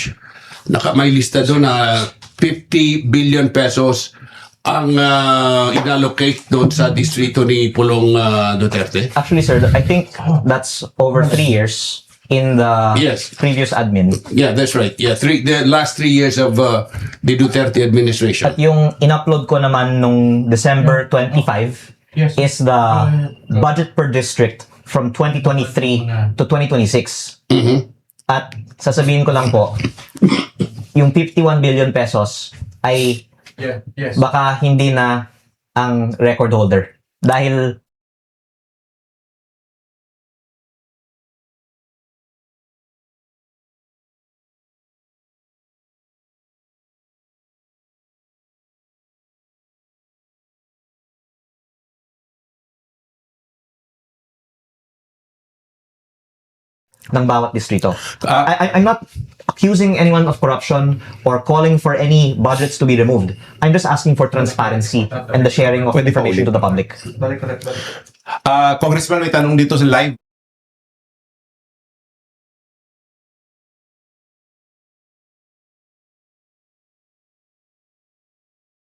may lista doon na 50 billion pesos ang inallocate doon sa distrito ni Pulong Duterte. Actually, sir, I think that's over 3 years in the Yes. previous admin. Yeah, that's right. Yeah, the last 3 years of the Duterte administration. At yung in-upload ko naman nung December 25 is the budget per district from 2023 to 2026. Mhm. At sasabihin ko lang po, yung 51 billion pesos ay baka hindi na ang record holder. Dahil ng bawat distrito. I'm not accusing anyone of corruption or calling for any budgets to be removed. I'm just asking for transparency and the sharing of Pwede pa information ulit. to the public. Congressman, may tanong dito sa live.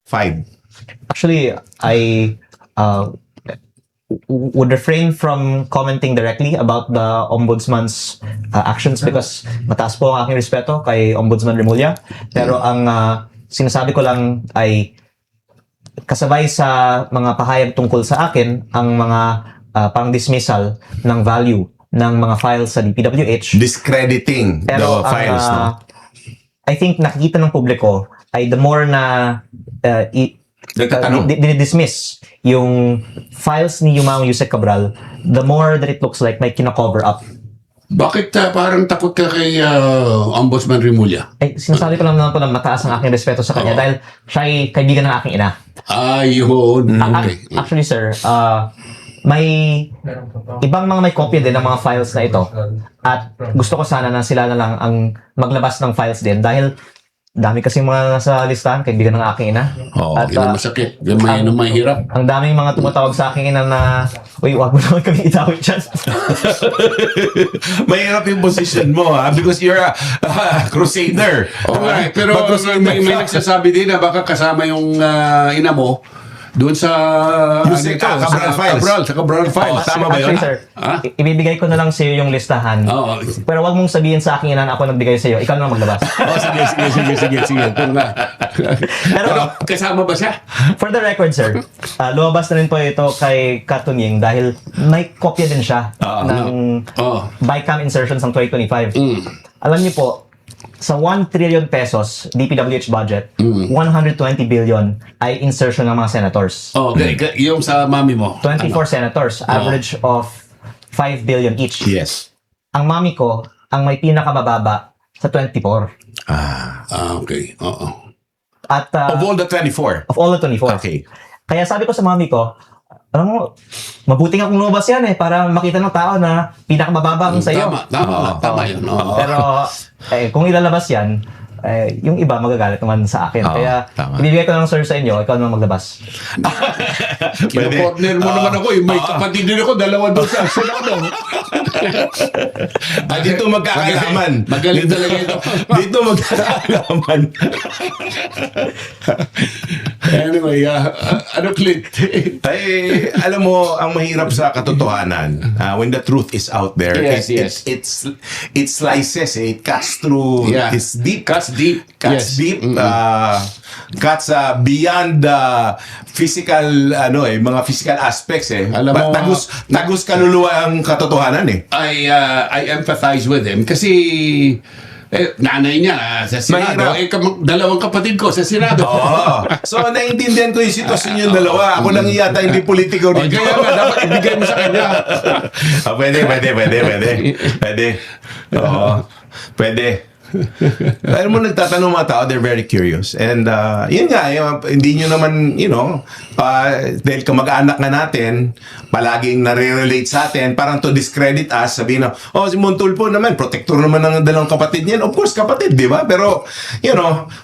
Five. Actually, I would refrain from commenting directly about the ombudsman's actions because mataas po ang aking respeto kay Ombudsman Remulla. Pero ang sinasabi ko lang ay kasabay sa mga pahayag tungkol sa akin ang mga pang dismissal ng value ng mga files sa DPWH. Discrediting Pero the files, no? I think nakikita ng publiko ay the more na Nagtatanong. dinidismiss yung files ni Yumao Yusek Cabral, the more that it looks like may kina-cover up. Bakit parang takot ka kay Ombudsman Remulla? Ay, sinasabi ko lang naman po na mataas ang aking respeto sa kanya dahil siya ay kaibigan ng aking ina. Ayun. Okay. Actually, sir, may ibang mga may copy din ng mga files na ito at gusto ko sana na sila na lang ang maglabas ng files din dahil dami kasi mga nasa listahan, kaibigan ng aking ina. Oo, At Yan ang masakit. Yan ang mahirap. ang daming mga tumatawag sa aking ina na, uy, wag mo naman kami itawid dyan. Mahirap yung position mo, ha? Because you're a crusader. Okay, pero may nagsasabi din na baka kasama yung ina mo doon sa Cabral files. Sa Cabral files. Tama ba yun? Actually, sir, Ha? ibibigay ko na lang sa iyo yung listahan. Oo. Pero wag mong sabihin sa akin na ako nagbigay sa iyo. Ikaw na maglabas. Sige. Kung nga. Pero kasama ba siya? For the record, sir, lumabas na rin po ito kay Katunying dahil may kopya din siya ng Oo. BICAM insertions ng 2025. Alam niyo po, sa 1 trillion pesos DPWH budget, 120 billion ay insertion ng mga senators. Okay, yung sa mami mo. 24 senators, average of 5 billion each. Yes. Ang mami ko, ang may pinakamababa sa 24. Okay. Oo. At Of all the 24. of all the 24. Okay. Kaya sabi ko sa mami ko, alam mo, mabuti nga kung lumabas yan para makita ng tao na pinakamababa ang sa'yo. Tama yun. Oo. Pero kung ilalabas yan, yung iba magagalit naman sa akin. Oo, Kaya tama. ibibigay ko lang sir sa inyo, ikaw naman maglabas. Kino-partner mo naman ako. May kapatid din ako, dalawa doon sa Senado. Dito magkakaalaman. Magaling talaga ito. Dito magkakaalaman. Anyway, ano Clint? Ay, alam mo, ang mahirap sa katotohanan, when the truth is out there, Yes, it slices, it cuts through, Yeah. it's deep. Cuts deep. Cuts Yes. deep, cuts beyond physical, mga physical aspects eh. Alam mo, tagus kaluluwa ang katotohanan eh. I empathize with him kasi nanay niya sa Senado, Mahirap. dalawang kapatid ko sa Senado. Oo. So, naintindihan ko yung sitwasyon yung dalawa. Ako lang yata hindi politiko O, dito. kaya nga, dapat ibigay mo sa kanya. Pwede. Oo. Pwede. Alam mo, nagtatanong mga tao, they're very curious. And yun nga, hindi nyo naman, dahil kamag-anak nga natin, palaging nare-relate sa atin, parang to discredit us, sabihin na, si Montulfo naman, protector naman ng dalawang kapatid niyan. Of course, kapatid, di ba? Pero,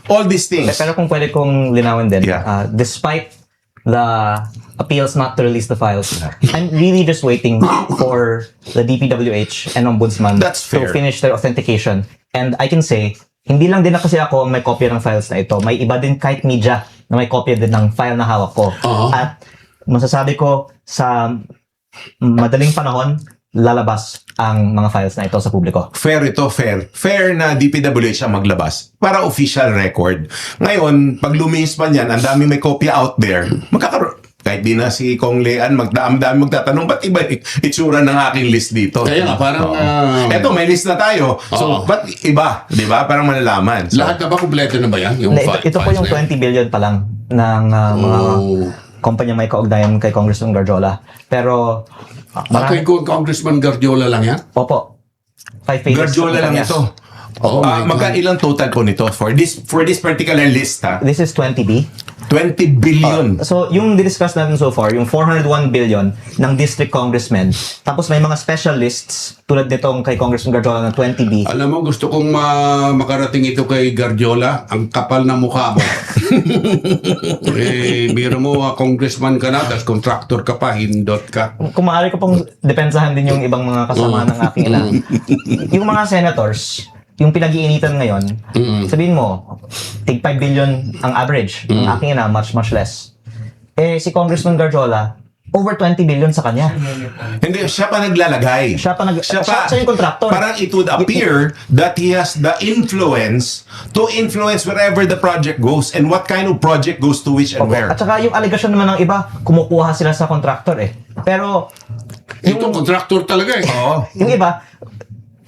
all these things. Pero kung pwede kong linawin din, Yeah. despite the appeals not to release the files, I'm really just waiting for the DPWH and Ombudsman That's fair. to finish their authentication. And I can say, hindi lang din na kasi ako may kopya ng files na ito. May iba din kahit media na may kopya din ng file na hawak ko. Uh-huh. At masasabi ko, sa madaling panahon, lalabas ang mga files na ito sa publiko. Fair ito, fair. Fair na DPWH ang maglabas para official record. Ngayon, pag lumihis pa niyan, ang dami may kopya out there, magkakaroon. Kahit di na si Kong Lean, dami magtatanong, ba't iba itsura ng aking list dito? Kaya nga, parang, Eto, may list na tayo. So, ba't iba? Di ba? Parang malalaman. So, Lahat na ba, kumpleto na ba yan? Yung Ito po yung 20 billion pa lang ng mga kumpanya may kaugnayan kay Congressman Garjola. Pero, Kay Congressman Gardiola lang yan? Opo. 5 pages. Garjola lang ito. Oh my God. Ilang total po nito for this particular list, ha? This is 20B. 20 billion. So, yung discuss natin so far, yung 401 billion ng district congressmen, tapos may mga special lists tulad nitong kay Congressman Garjola ng 20B. Alam mo, gusto kong makarating ito kay Gardiola. Ang kapal na mukha mo. Biro mo, congressman ka na, tapos contractor ka pa, hindot ka. Kung maaari ko pong depensahan din yung ibang mga kasama ng aking ina. Yung mga senators, yung pinag-iinitan ngayon, sabihin mo, tig 5 billion ang average. Ang aking ina, much, much less. Si Congressman Garjola, over 20 billion sa kanya. Hindi, siya pa naglalagay. Siya yung contractor. Parang it would appear that he has the influence to influence wherever the project goes and what kind of project goes to which and where. At saka yung allegation naman ng iba, kumukuha sila sa contractor eh. Pero, Ito, contractor talaga eh. Oo. yung iba,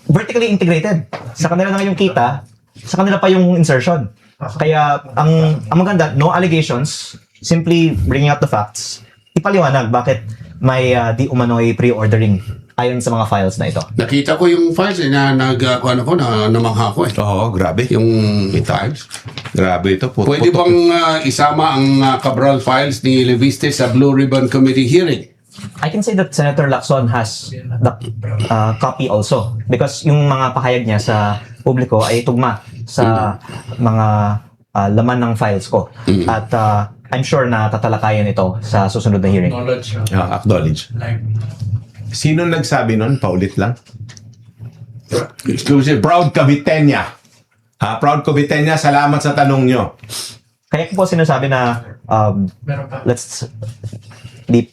vertically integrated. Sa kanila na yung kita, sa kanila pa yung insertion. Kaya, ang maganda, no allegations, simply bringing out the facts, ipaliwanag bakit may di umano'y pre-ordering ayon sa mga files na ito. Nakita ko yung files na namangha ko eh. Oo, grabe. Yung files. Grabe ito. Pwede bang isama ang Cabral files ni Leviste sa Blue Ribbon Committee hearing? I can say that Senator Lacson has the copy also because yung mga pahayag niya sa publiko ay tugma sa mga laman ng files ko. At I'm sure na tatalakayan ito sa susunod na hearing. Acknowledge. Sino nagsabi nun? Paulit lang. Exclusive. Proud Caviteña. Proud Caviteña, salamat sa tanong nyo. Kaya ko po sinasabi na let's be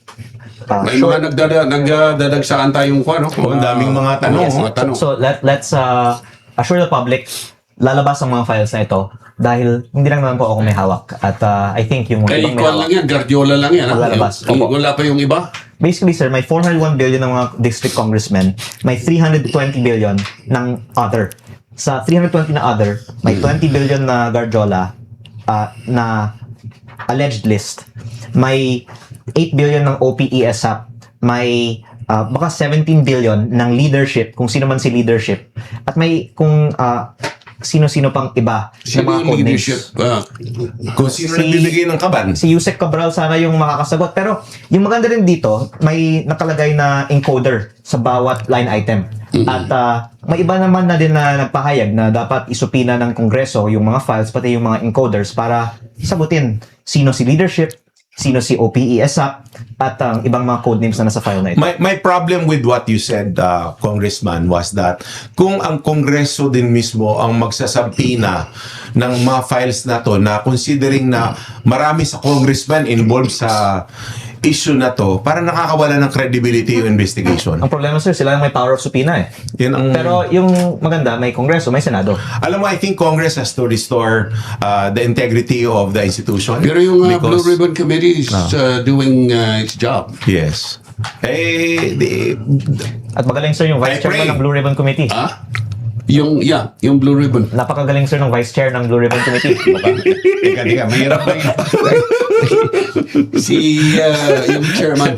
May mga nagdadagsaan tayong ano? Ang daming mga tanong. Yes. Mga tanong. So let's assure the public lalabas ang mga files na ito dahil hindi lang naman po ako may hawak at I think yung Kay ibang may Igual lang hawak. yan, Gardiola lang yan. Lalabas. Opo. Wala pa yung iba? Basically sir, may 401 billion ng mga district congressmen, may 320 billion ng other. Sa 320 na other, may 20 billion na Gardiola na alleged list. May 8 billion ng OPESAP, may baka 17 billion ng leadership, kung sino man si leadership. At may kung sino-sino pang iba na Sino mga yung codenames. leadership? Kung sino nagbibigay ng kaban. Si Yusek Cabral sana yung makakasagot. Pero yung maganda rin dito, may nakalagay na encoder sa bawat line item. At may iba naman na din na nagpahayag na dapat isupina ng Kongreso yung mga files, pati yung mga encoders para sagutin sino si leadership, sino si OPESAP, at ang ibang mga code names na nasa file na ito. My problem with what you said, Congressman, was that kung ang Kongreso din mismo ang magsasabpina ng mga files na to, na considering na marami sa congressman involved sa issue na to, parang nakakawala ng credibility yung investigation. Ang problema, sir, sila yung may power of subpoena eh. Yan ang, Pero yung maganda, may Kongreso, may Senado. alam mo, I think Congress has to restore the integrity of the institution. Pero yung Blue because- Ribbon Committee is doing its job. Yes. At magaling, sir, yung I Vice Chairman pray. ng Blue Ribbon Committee. Yung Blue Ribbon. Napakagaling, sir, ng Vice Chair ng Blue Ribbon Committee. Teka, mahirap ba yun? Yung chairman,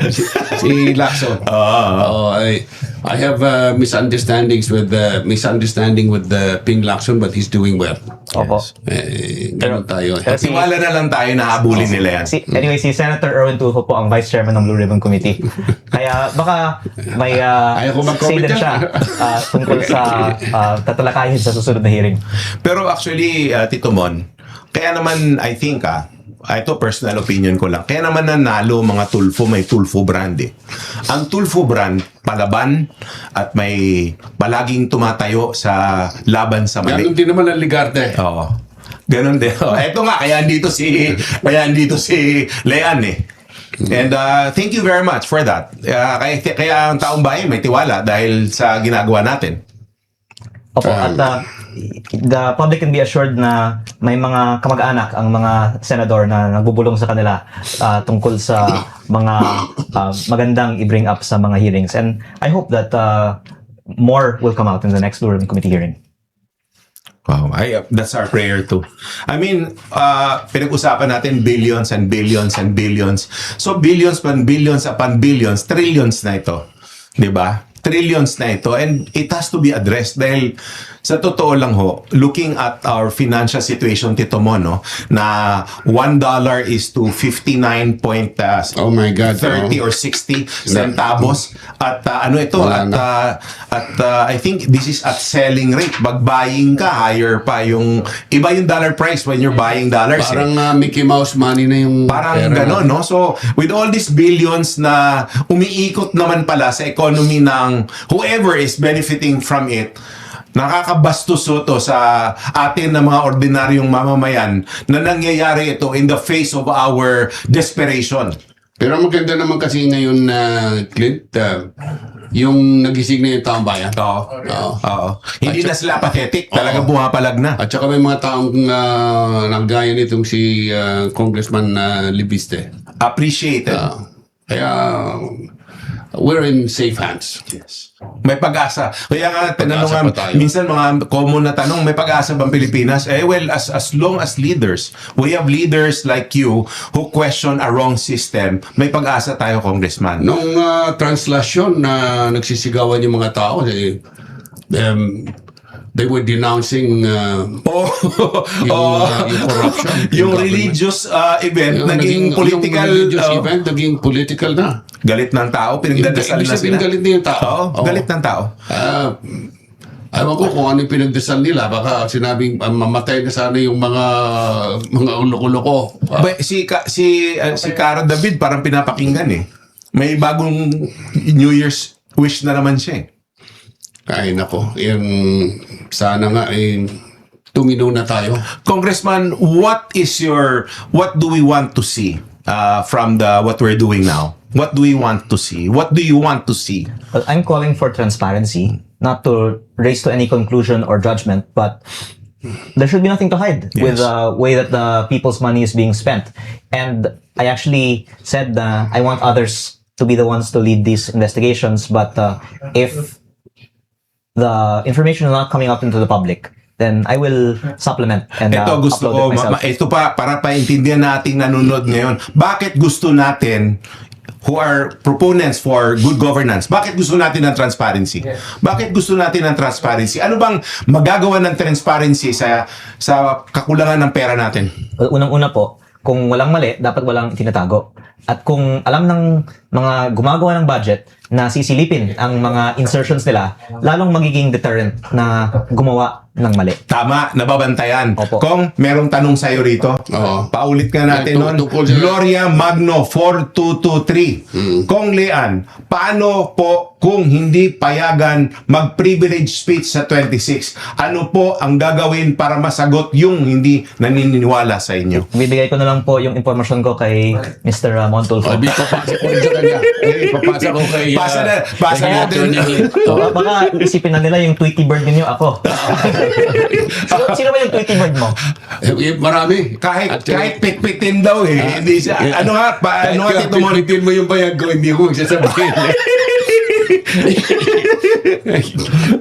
si Lacson. I have misunderstanding with the Ping Lacson, but he's doing well. Opo. Ganun tayo. Pero si, Tiwala na lang tayo na habulin nila yan. anyway, si Senator Erwin Tulfo po ang Vice Chairman ng Blue Ribbon Committee. Kaya baka may Ayaw ko say mag-comment din dyan. siya tungkol sa tatalakayin sa susunod na hearing. Pero actually, Tito Mon, kaya naman I think ito personal opinion ko lang. Kaya naman nanalo mga Tulfo, may Tulfo brand eh. Ang Tulfo brand, palaban at may palaging tumatayo sa laban sa mali. Ganun din naman ang Ligarte. Oo. Ganon din. Ito nga, kaya andito si Leanne eh. And thank you very much for that. Kaya ang taong bayan may tiwala dahil sa ginagawa natin. Opo, at the public can be assured na may mga kamag-anak ang mga senador na nagbubulong sa kanila tungkol sa mga magandang i-bring up sa mga hearings. And I hope that more will come out in the next Blue Ribbon Committee hearing. Wow, that's our prayer too. I mean, pinag-usapan natin billions and billions and billions. So billions upon billions upon billions, trillions na ito. 'Di ba? Trillions na ito, and it has to be addressed dahil sa totoo lang ho, looking at our financial situation, Tito Mon, no, na $1 is to 59 point Oh my God. 30 or 60 centavos at ano ito Wala at I think this is at selling rate. Bag-buying ka, higher pa yung iba yung dollar price when you're buying dollars. Parang Mickey Mouse money na yung Parang pera gano'n, no? So, with all these billions na umiikot naman pala sa economy ng whoever is benefiting from it, nakakabastos to sa atin na mga ordinaryong mamamayan na nangyayari ito in the face of our desperation. Pero maganda naman kasi ngayon na Clint, yung nagising na yung taong bayan. Oo. Hindi na sila pathetic. Talagang pumapalag na. At saka may mga taong nagaya nitong si Congressman Libiste. Appreciated. Kaya we're in safe hands. Yes. May pag-asa. Kaya nga, tinanong Pag-asa nga, pa tayo. minsan mga common na tanong, may pag-asa bang Pilipinas? Well, as long as leaders, we have leaders like you who question a wrong system, may pag-asa tayo, Congressman. Nung translasyon na nagsisigawan yung mga tao, they were denouncing yung corruption. Yung religious event, naging political. Yung religious event, naging political na. Galit ng tao, pinagdadasal Ibig na sabihin, sila. galit na yung tao. Oo, galit ng tao. Ewan ko kung ano yung pinagdasal nila. Baka sinabing mamatay na sana yung mga ulo-ulo. Si Cara David parang pinapakinggan eh. May bagong New Year's wish na naman siya eh. Ay nako, sana nga tumino na tayo. Congressman, what do we want to see from what we're doing now? What do we want to see? What do you want to see? Well, I'm calling for transparency, not to race to any conclusion or judgment, but there should be nothing to hide with the way that the people's money is being spent. And I actually said that I want others to be the ones to lead these investigations, but if the information is not coming out into the public, then I will supplement and Ito gusto upload ko, it myself. ito pa, para paintindihan nating nanonood ngayon. Bakit gusto natin, who are proponents for good governance, bakit gusto natin ng transparency? Bakit gusto natin ng transparency? Ano bang magagawa ng transparency sa kakulangan ng pera natin? Well, unang-una po, kung walang mali, dapat walang tinatago. At kung alam ng mga gumagawa ng budget na sisilipin ang mga insertions nila, lalong magiging deterrent na gumawa ng mali. Tama, nababantayan. Opo. Kung merong tanong sa'yo rito, Oo. paulit nga natin nun. Tungkol sa- Gloria Magno 4223. Kong Lean, paano po kung hindi payagan mag-privilege speech sa 26? Ano po ang gagawin para masagot yung hindi naniniwala sa inyo? Bibigay ko na lang po yung informasyon ko kay Mr. Montulfo. Di papasa ko rin sa kanya. Papasa ko kay... Pasa natin. So, baka isipin na nila yung Tweety Bird ninyo ako. sino ba yung Tweety Bird mo? Marami. Kahit At, pitpitin daw hindi siya. Ano nga, ano nga Tito Mon? Pipitin mo yung bayag ko, hindi ko magsasabihin.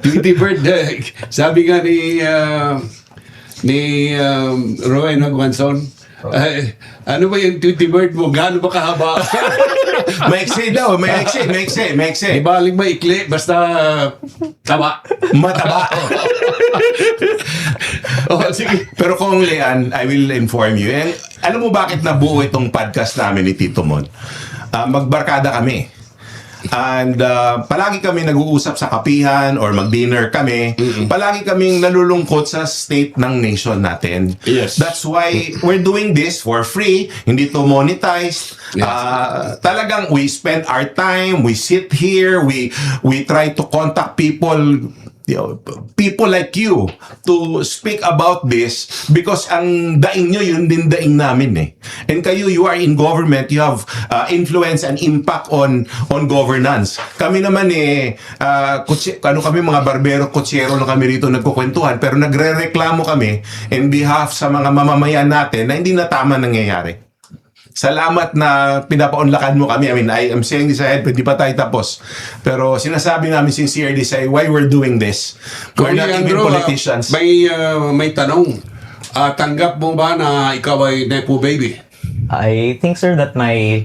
Tweety Bird, sabi nga ni Rowan Hagwanson, ano ba yung Tweety Bird mo? Gaano ba kahaba? Maiksi daw, maiksi. Di baling maikli, basta taba. Mataba. Oh, sige. Pero kung Lean, I will inform you. And alam mo bakit nabuo itong podcast namin ni Tito Mon? Magbarkada kami. And palagi kami nag-uusap sa kapihan or mag-dinner kami. Palagi kaming nalulungkot sa state ng nation natin. Yes. That's why we're doing this for free. Hindi to monetized. Yes. Talagang we spend our time, we sit here, we try to contact people, people like you to speak about this because ang daing nyo yun din daing namin eh. And kayo, you are in government, you have influence and impact on governance. Kami naman kami mga barbero, kutsero lang kami rito nagkukwentuhan pero nagre-reklamo kami in behalf sa mga mamamayan natin na hindi na tama nangyayari. Salamat na pinapaunlakan mo kami. I mean, I am saying this ahead, hindi pa tayo tapos. Pero sinasabi namin sincerely sa why we're doing this. We're not even Leandro, politicians. may tanong. Tanggap mo ba na ikaw ay Nepo baby? I think, sir, that my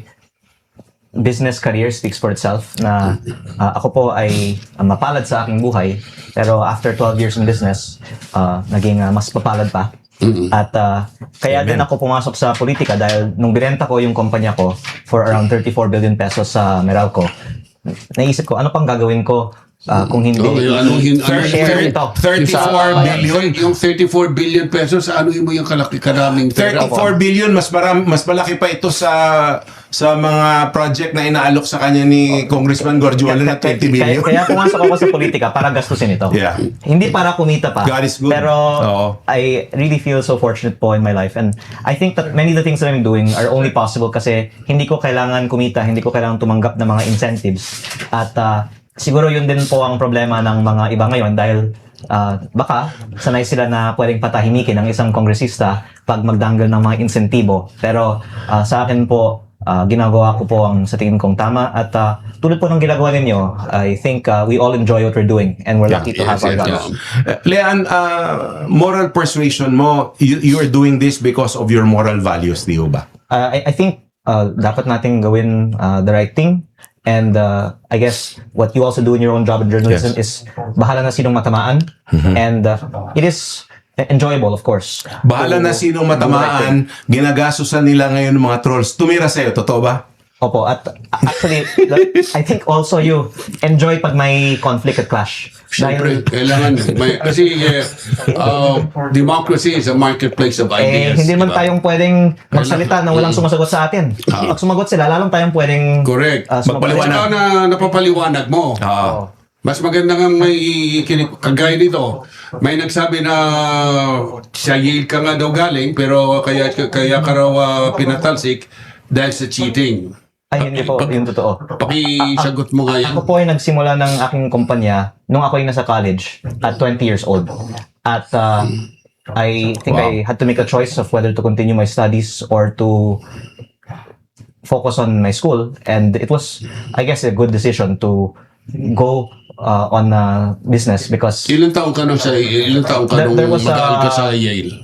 business career speaks for itself na ako po ay mapalad sa aking buhay pero after 12 years in business, naging mas papalad pa. At kaya din ako pumasok sa politika dahil nung binenta ko yung kumpanya ko for around 34 billion pesos sa Meralco, naisip ko, ano pang gagawin ko kung hindi fair share ito. 34 billion. Yung 34 billion pesos, ano mo yung karaming pera? 34 billion, mas malaki pa ito sa mga project na inaalok sa kanya ni Congressman Gorjuela na 20 billion. Kaya pumasok ako sa politika para gastusin ito. Yeah. Hindi para kumita pa. God is good. Pero Oo. I really feel so fortunate po in my life. And I think that many of the things that I'm doing are only possible kasi hindi ko kailangan kumita, hindi ko kailangan tumanggap ng mga incentives. At siguro yun din po ang problema ng mga iba ngayon dahil baka sanay sila na pwedeng patahimikin ng isang kongresista pag magdanggal ng mga insentibo. Pero sa akin po, ginagawa ko po ang sa tingin kong tama at tulad po ng ginagawa ninyo, I think we all enjoy what we're doing and we're lucky to have our jobs. Leanne, moral persuasion mo, you are doing this because of your moral values, di ba? I think dapat nating gawin the right thing. And I guess what you also do in your own job in journalism is bahala na sinong matamaan. And it is enjoyable, of course. Bahala na sinong matamaan, ginagastusan nila ngayon ng mga trolls. Tumira sa'yo, totoo ba? Opo, at actually, I think also you enjoy pag may conflict at clash. Siyempre, kailangan. Kasi democracy is a marketplace of ideas. Hindi man diba? tayong pwedeng magsalita na walang sumasagot sa atin. Pag sumagot sila, lalong tayong pwedeng Correct. Magpaliwanag. Saka na napapaliwanag mo. Mas maganda nga may kagaya nito. May nagsabi na sa Yale ka nga daw galing pero kaya ka raw pinatalsik dahil sa cheating. Ay, hindi po, yung totoo. Pakisagot mo nga yan. Ako po ay nagsimula ng aking kumpanya nung ako ay nasa college at 20 years old. At I think I had to make a choice of whether to continue my studies or to focus on my school. And it was, I guess, a good decision to go on business because Ilang taong ka nung There mag-aaral was ka sa Yale?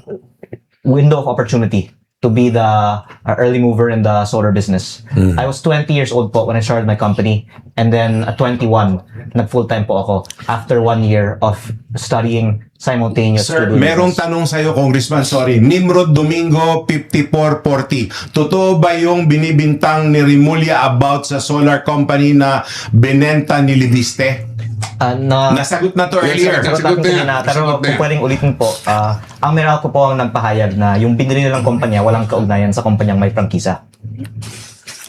window of opportunity. to be the early mover in the solar business. I was 20 years old po when I started my company. And then at 21, nag-full-time po ako after 1 year of studying simultaneous. Sir, to do merong business. tanong sa'yo, Congressman, sorry. Nimrod Domingo, 5440. Totoo ba yung binibintang ni Rimulya about sa solar company na binenta ni Liviste? Nasagot na to earlier. Yes, Sagot natin kanina, pero Sagot na kung yan. pwedeng ulitin po, ang Meralco po ang nagpahayag na yung binili nilang kumpanya walang kaugnayan sa kumpanyang may prangkisa.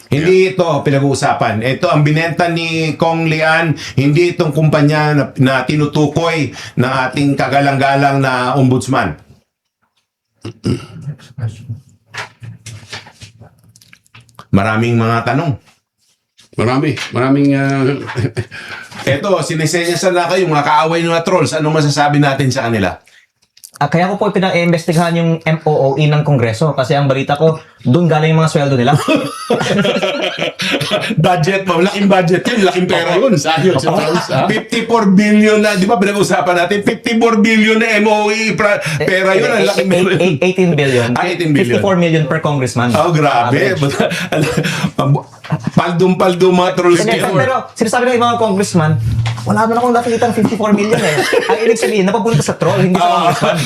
Hindi ito pinag-uusapan. Ito ang binenta ni Kong Lian, hindi itong kumpanya na tinutukoy ng ating kagalang-galang na ombudsman. Maraming mga tanong. Maraming Ito, sinisenyasan na kayo, mga kaaway ng mga trolls. Ano masasabi natin sa kanila? Kaya ko po pinag-iimbestigahan yung MOOE ng Kongreso kasi ang balita ko, doon galing yung mga sweldo nila. Budget mo, laking budget yun, laking pera yun. Sayang sa trolls, ha? 54 billion na, di ba pinag-usapan natin, 54 billion na MOE pera yun, ang laking 18 billion. 18 billion. 54 million per congressman. Oh, grabe. Average. Paldum-paldum mga trolls Hindi, ngayon. pero sinasabi ng ibang congressman, wala naman akong nakikita ng 54 million eh. Ang ibig sabihin, napapunta sa troll, hindi sa congressman.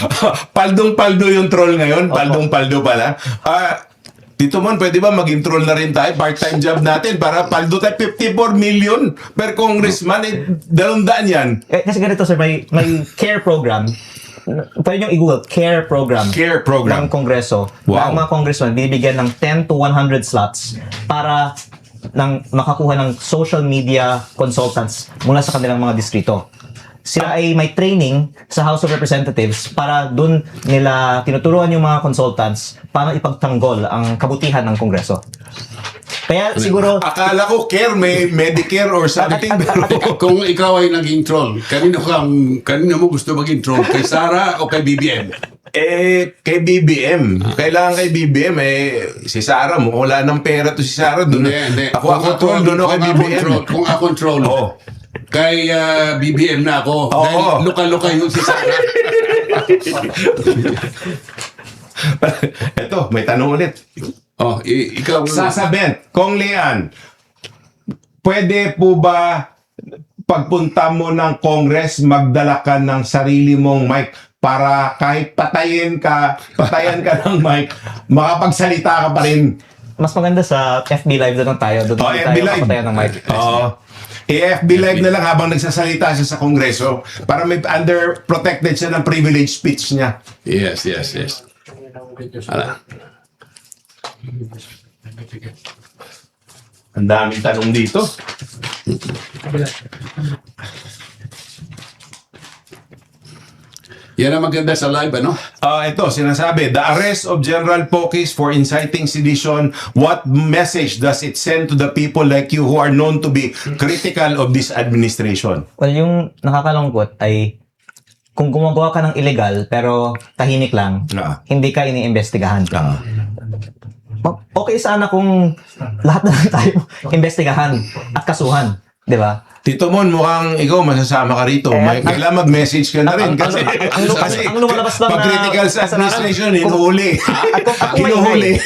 Paldong-paldo yung troll ngayon. Paldong-paldo pala. Dito man, pwede ba maging troll na rin tayo? Part-time job natin para paldo tayo 54 million per congressman. 200 yan. Kasi ganito sir, may care program. Pwede nyo i-google, care program. Care program. Ng Kongreso. Wow. Na ang mga congressman, binibigyan ng 10 to 100 slots para nang makakuha ng social media consultants mula sa kanilang mga distrito. Sila ay may training sa House of Representatives para dun nila tinuturuan yung mga consultants paano ipagtanggol ang kabutihan ng Kongreso. Kaya siguro Akala ko care, may Medicare or something. Pero kung ikaw ay naging troll, kanino mo gusto maging troll? Kay Sara o kay BBM? kay BBM. Kailangan kay BBM, si Sarah mo, wala ng pera to si Sarah. Doon, Hindi. ako troll, doon ako kay BBM. Kung ako troll, Oo. kay BBM na ako. Oo. Dahil luka-luka yung si Sara. Ito, may tanong ulit. Ikaw. Sasabent, Kong Lian, pwede po ba pagpunta mo ng Congress, magdala ka ng sarili mong mic para kahit patayan ka ng mic, makapagsalita ka pa rin? mas maganda sa FB Live doon tayo. Doon FB tayo Live. kapatayan ng mic. Oo. FB Live na lang habang nagsasalita siya sa Kongreso para may protected siya ng privilege speech niya. Yes. Ala. Ang daming tanong dito. Yan ang maganda sa live, ano? Ito, sinasabi, the arrest of General Pokis for inciting sedition, what message does it send to the people like you who are known to be critical of this administration? Well, yung nakakalungkot ay kung gumagawa ka ng illegal pero tahimik lang, hindi ka iniimbestigahan. Okay sana kung lahat na lang tayo imbestigahan at kasuhan, di ba? Tito Mon, mukhang ikaw masasama ka rito. Kailangan mag-message ka na rin. Kasi ang lumalabas lang pag na critical sa administration, hinuhuli. Kung Hinuhuli.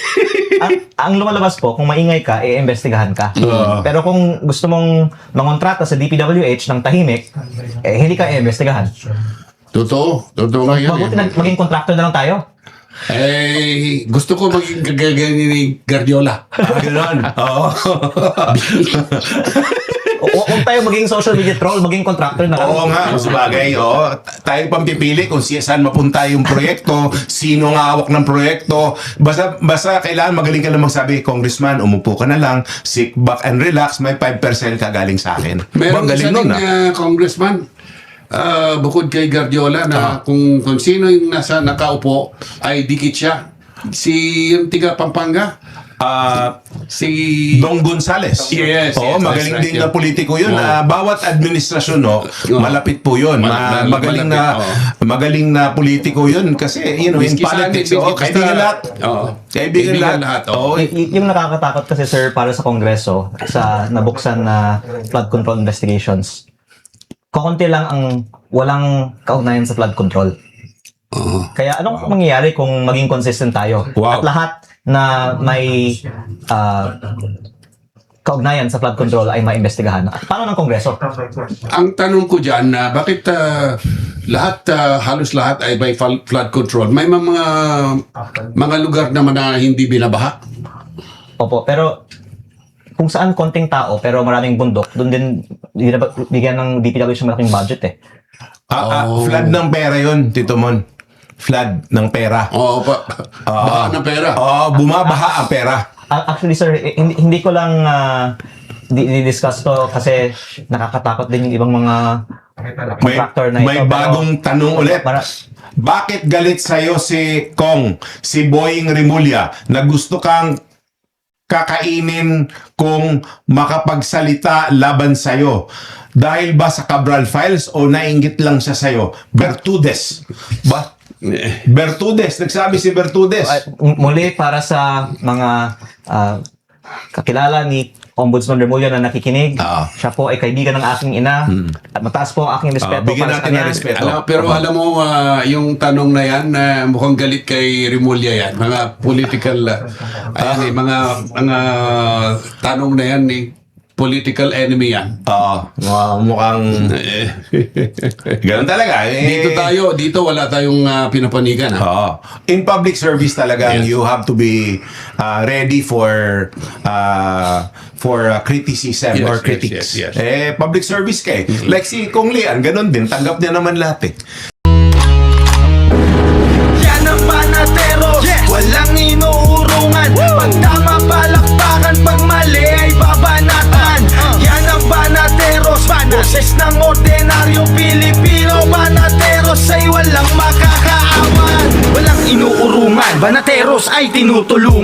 ang lumalabas po, kung maingay ka, iimbestigahan ka. Pero kung gusto mong mangontrata sa DPWH ng tahimik, hindi ka iimbestigahan. Totoo nga yan. Mabuti na maging contractor na lang tayo. Gusto ko maging kagagani ni Guardiola. Ganon. Oo. Huwag tayo maging social media troll, maging contractor na lang. Oo nga, sabagay. Tayo pang pipili kung saan mapunta yung proyekto, sino ang hawak ng proyekto. Basta kailangan magaling ka lang magsabi, Congressman, umupo ka na lang, sit back and relax, may 5% ka galing sa akin. Meron isa nun, ding congressman, bukod kay Guardiola, na kung sino yung nakaupo, ay dikit siya. Si yung tiga Pampanga, si Dong Gonzales. Yes, magaling that's right, din na politiko yun. Bawat administrasyon, malapit po yun. Magaling na politiko yun. Kasi, in politics, kaibigan lahat. Kaibigan lahat. Yung nakakatakot kasi, sir, para sa Kongreso, sa nabuksan na flood control investigations, kakunti lang ang walang kaugnayan sa flood control. Kaya anong mangyayari kung maging consistent tayo? Wow. At lahat na may kaugnayan sa flood control ay maimbestigahan. At paano ng Kongreso? Ang tanong ko dyan, bakit halos lahat ay by flood control? May mga lugar naman na hindi binabaha? Opo, pero kung saan konting tao pero maraming bundok, doon din bigyan ng DPWH ng malaking budget eh. Flood ng pera yun, Tito Mon. Flood ng pera. Oo, baha ng pera. Bumabaha ang pera. Actually sir, hindi ko lang di-discuss to kasi nakakatakot din yung ibang mga contractor na ito. May bagong tanong ulit. Bakit galit sa'yo si Kong, si Boying Rimulya, na gusto kang kakainin kung makapagsalita laban sa'yo? Dahil ba sa Cabral Files o nainggit lang siya sa'yo? Bertudes. Bertudes. Nagsabi si Bertudes. Muli para sa mga kakilala ni Ombudsman Remulla na nakikinig, siya po ay kaibigan ng aking ina at mataas po ang aking respeto Bigyan para sa natin ng kanya. respeto. Pero alam mo, yung tanong na yan, mukhang galit kay Rimulya yan. Mga political, mga tanong na yan, political enemy yan. Mukhang ganun talaga. Dito wala tayong pinapanigan. In public service talaga, you have to be ready for criticism or critics. Yes. Public service ka eh. Like si Kong Lian, ganun din. Tanggap niya naman lahat eh. Yan ang Banateros, walang inuurungan. Pag tama palakpakan, pag mali ay babanatan. Yan ang Banateros, boses ng ordinaryong Pilipino. Banateros ay walang makakaawan. Walang inuurungan, Banateros ay tinutulungan.